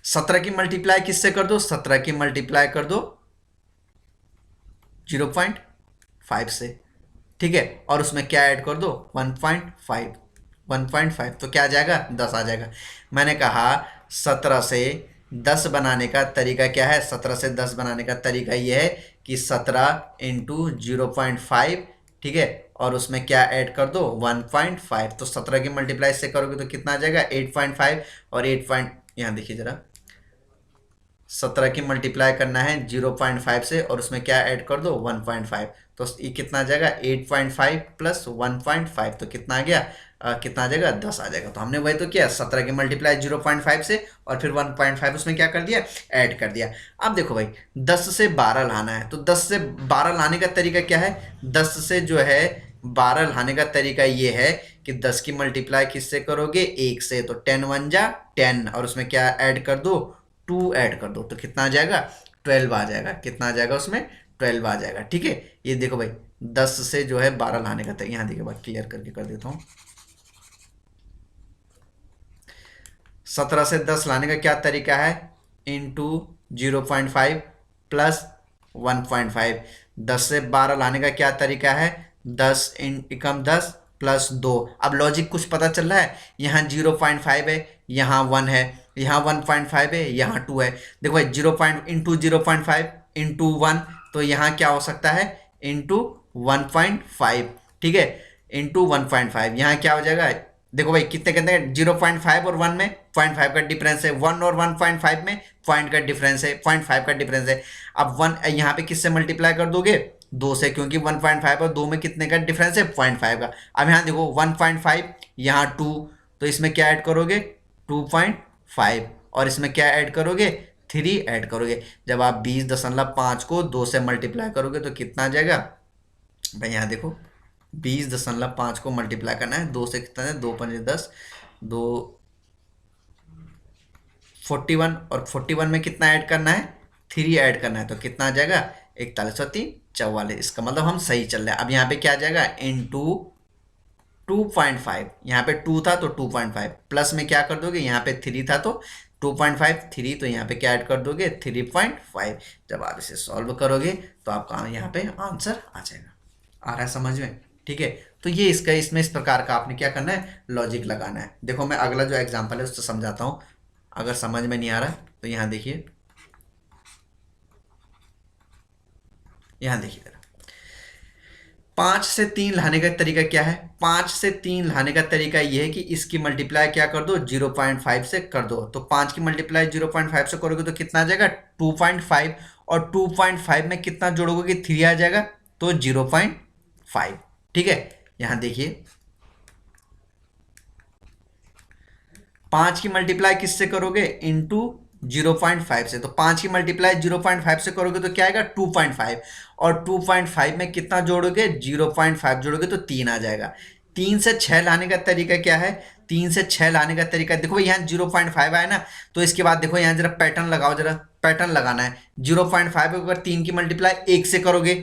17 की मल्टीप्लाई किससे कर दो, 17 की मल्टीप्लाई कर दो 0.5 से। ठीक है, और उसमें क्या ऐड कर दो, 1.5, 1.5 तो क्या आ जाएगा, 10 आ जाएगा। मैंने कहा 17 से 10 बनाने का तरीका क्या है, 17 से 10 बनाने का तरीका ये है कि 17 इंटू 0.5, ठीक है, और उसमें क्या ऐड कर दो, 1.5। तो 17 की मल्टीप्लाई से करोगे तो कितना आ जाएगा, 8.5। और 8 यहाँ देखिए जरा, 17 की मल्टीप्लाई करना है 0.5 से और उसमें क्या ऐड कर दो, 1.5। तो ये कितना आ जाएगा, 8.5 प्लस 1.5 तो कितना आ गया, कितना आ जाएगा, 10 आ जाएगा। तो हमने वही तो किया, 17 की मल्टीप्लाई 0.5 से और फिर 1.5 उसमें क्या कर दिया, ऐड कर दिया। अब देखो भाई 10 से 12 लाना है, तो 10 से 12 लाने का तरीका क्या है, 10 से जो है 12 लाने का तरीका ये है कि 10 की मल्टीप्लाई किससे करोगे, 1 से। तो 10 1 जा 10 और उसमें क्या ऐड कर दो, 2 ऐड कर दो तो कितना आ जाएगा, 12 आ जाएगा। कितना आ जाएगा उसमें, 12 आ जाएगा। ठीक है, ये देखो भाई 10 से जो है 12 लाने का तरीका, यहाँ देखिए बात क्लियर करके कर देता हूँ। 17 से 10 लाने का क्या तरीका है, इंटू 0.5 प्लस 1.5। 10 से 12 लाने का क्या तरीका है, 10 इन एकम 10 प्लस 2। अब लॉजिक कुछ पता चल रहा है, यहाँ 0.5 है, यहाँ 1 है, यहाँ 1.5 है, यहाँ 2 है। देखो भाई 0.5 इंटू 1, तो यहाँ क्या हो सकता है, इंटू 1.5, ठीक है, इंटू 1.5, यहाँ क्या हो जाएगा, देखो भाई कितने कितने, 0.5 और 1 में 0.5 का डिफरेंस है, 1 और 1.5 में पॉइंट का डिफरेंस है, 0.5 का डिफरेंस है। अब 1 यहाँ पे किससे मल्टीप्लाई कर दोगे, 2 से, क्योंकि 1.5 और 2 में कितने का डिफरेंस है, 0.5 का। अब यहाँ देखो 1.5, यहाँ 2, तो इसमें क्या ऐड करोगे, 2.5, और इसमें क्या ऐड करोगे, 3 ऐड करोगे। जब आप 20.5 को 2 से मल्टीप्लाई करोगे तो कितना आ जाएगा भाई, यहाँ देखो 20.5 को मल्टीप्लाई करना है 2 से, कितना है, 2 पंजे 10, 2 41, और 41 में कितना ऐड करना है, 3 ऐड करना है, तो कितना आ जाएगा, 41 और 3 44। इसका मतलब हम सही चल रहे हैं। अब यहाँ पे क्या आ जाएगा, इंटू 2.5, यहाँ पे 2 था तो 2.5, प्लस में क्या कर दोगे, यहाँ पे 3 था तो 2.5, 3, तो यहाँ पे क्या ऐड कर दोगे, 3.5। जब आप इसे सॉल्व करोगे तो आपका यहाँ पे आंसर आ जाएगा। आ रहा है समझ में, ठीक है। तो ये इसका, इसमें इस प्रकार का आपने क्या करना है, लॉजिक लगाना है। देखो मैं अगला जो एग्जांपल है उससे समझाता हूँ, अगर समझ में नहीं आ रहा तो यहाँ देखिए, यहाँ देखिए 5 से 3 लाने का तरीका क्या है, 5 से 3 लाने का तरीका ये है कि इसकी मल्टीप्लाई क्या कर दो, 0.5 से कर दो। तो 5 की मल्टीप्लाई 0.5 से करोगे तो कितना आ जाएगा, 2.5, और 2.5 में कितना जोड़ोगे कि 3 आ जाएगा, तो 0.5, ठीक है। यहाँ देखिए 5 की मल्टीप्लाई किससे करोगे, इंटू 0.5 से। तो 5 की मल्टीप्लाई 0.5 से करोगे तो क्या आएगा, 2.5, और 2.5 में कितना जोड़ोगे, 0.5 जोड़ोगे तो 3 आ जाएगा। 3 से 6 लाने का तरीका क्या है, 3 से 6 लाने का तरीका, देखो यहाँ 0.5 आया ना, तो इसके बाद देखो यहाँ जरा पैटर्न लगाओ, जरा पैटर्न लगाना है। 0.5 को अगर 3 की मल्टीप्लाई 1 से करोगे,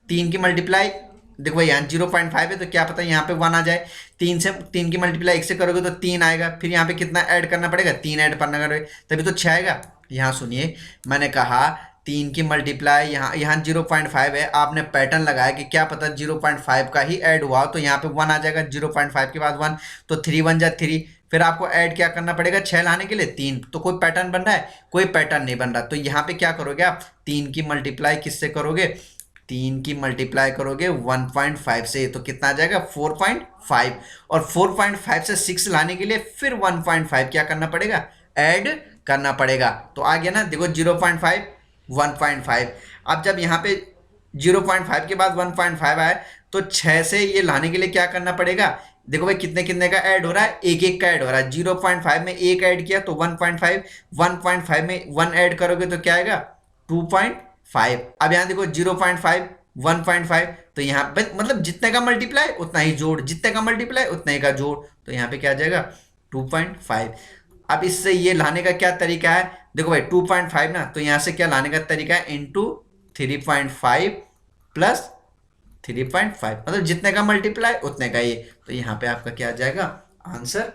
3 की मल्टीप्लाई, देखो भाई यहाँ 0.5 है तो क्या पता यहाँ पे 1 आ जाए। 3 की मल्टीप्लाई 1 से करोगे तो 3 आएगा, फिर यहाँ पे कितना ऐड करना पड़ेगा, 3 ऐड करना करोगे तभी तो 6 आएगा। यहाँ सुनिए, मैंने कहा 3 की मल्टीप्लाई, यहाँ 0.5 है, आपने पैटर्न लगाया कि क्या पता 0.5 का ही ऐड हुआ, तो यहाँ पे 1 आ जाएगा, 0.5 के बाद 1, तो 3 1 जा 3, फिर आपको ऐड क्या करना पड़ेगा, 6 लाने के लिए 3। तो कोई पैटर्न बन रहा है, कोई पैटर्न नहीं बन रहा। तो यहाँ पे क्या करोगे आप, 3 की मल्टीप्लाई किससे करोगे, 3 की मल्टीप्लाई करोगे 1.5 से, तो कितना आ जाएगा, 4.5, और 4.5 से 6 लाने के लिए फिर 1.5 क्या करना पड़ेगा, ऐड करना पड़ेगा। तो आ गया ना, देखो 0.5 1.5। अब जब यहाँ पे 0.5 के बाद 1.5 आए तो 6 से ये लाने के लिए क्या करना पड़ेगा, देखो भाई कितने कितने का ऐड हो रहा है, एक एक का ऐड हो रहा है। 0.5 में एक ऐड किया तो 1.5, 1.5 में 1 ऐड करोगे तो क्या आएगा, 2.5। अब यहाँ देखो 0.5 1.5, तो यहाँ पे मतलब जितने का मल्टीप्लाई उतना ही जोड़, जितने का मल्टीप्लाई उतने ही का जोड़, तो यहाँ पे क्या आ जाएगा, 2.5। अब इससे ये लाने का क्या तरीका है, देखो भाई 2.5 ना, तो यहाँ से क्या लाने का तरीका है, इंटू 3.5 प्लस 3.5, मतलब जितने का मल्टीप्लाई उतने का ये, तो यहाँ पे आपका क्या आ जाएगा, आंसर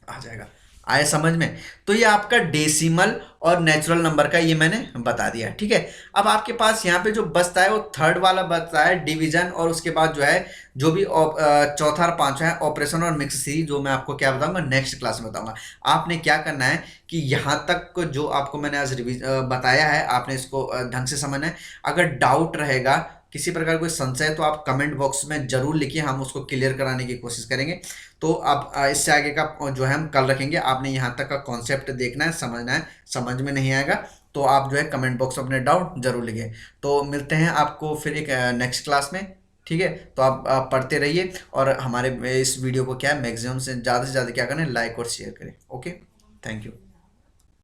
आ जाएगा। आए समझ में। तो ये आपका डेसिमल और नेचुरल नंबर का ये मैंने बता दिया, ठीक है। अब आपके पास यहाँ पे जो बचता है वो थर्ड वाला बचता है, डिवीजन, और उसके बाद जो है जो भी चौथा और पांचवा है ऑपरेशन और मिक्स सीरीज, जो मैं आपको क्या बताऊंगा नेक्स्ट क्लास में बताऊंगा। आपने क्या करना है कि यहाँ तक जो आपको मैंने आज बताया है, आपने इसको ढंग से समझना है। अगर डाउट रहेगा, किसी प्रकार कोई संशय है, तो आप कमेंट बॉक्स में जरूर लिखिए, हम उसको क्लियर कराने की कोशिश करेंगे। तो अब इससे आगे का जो है हम कल रखेंगे। आपने यहाँ तक का कॉन्सेप्ट देखना है, समझना है, समझ में नहीं आएगा तो आप जो है कमेंट बॉक्स में अपने डाउट जरूर लिखिए। तो मिलते हैं आपको फिर एक नेक्स्ट क्लास में, ठीक है। तो आप पढ़ते रहिए, और हमारे इस वीडियो को क्या है मैक्सिमम से ज़्यादा क्या करें, लाइक और शेयर करें। Okay, thank you.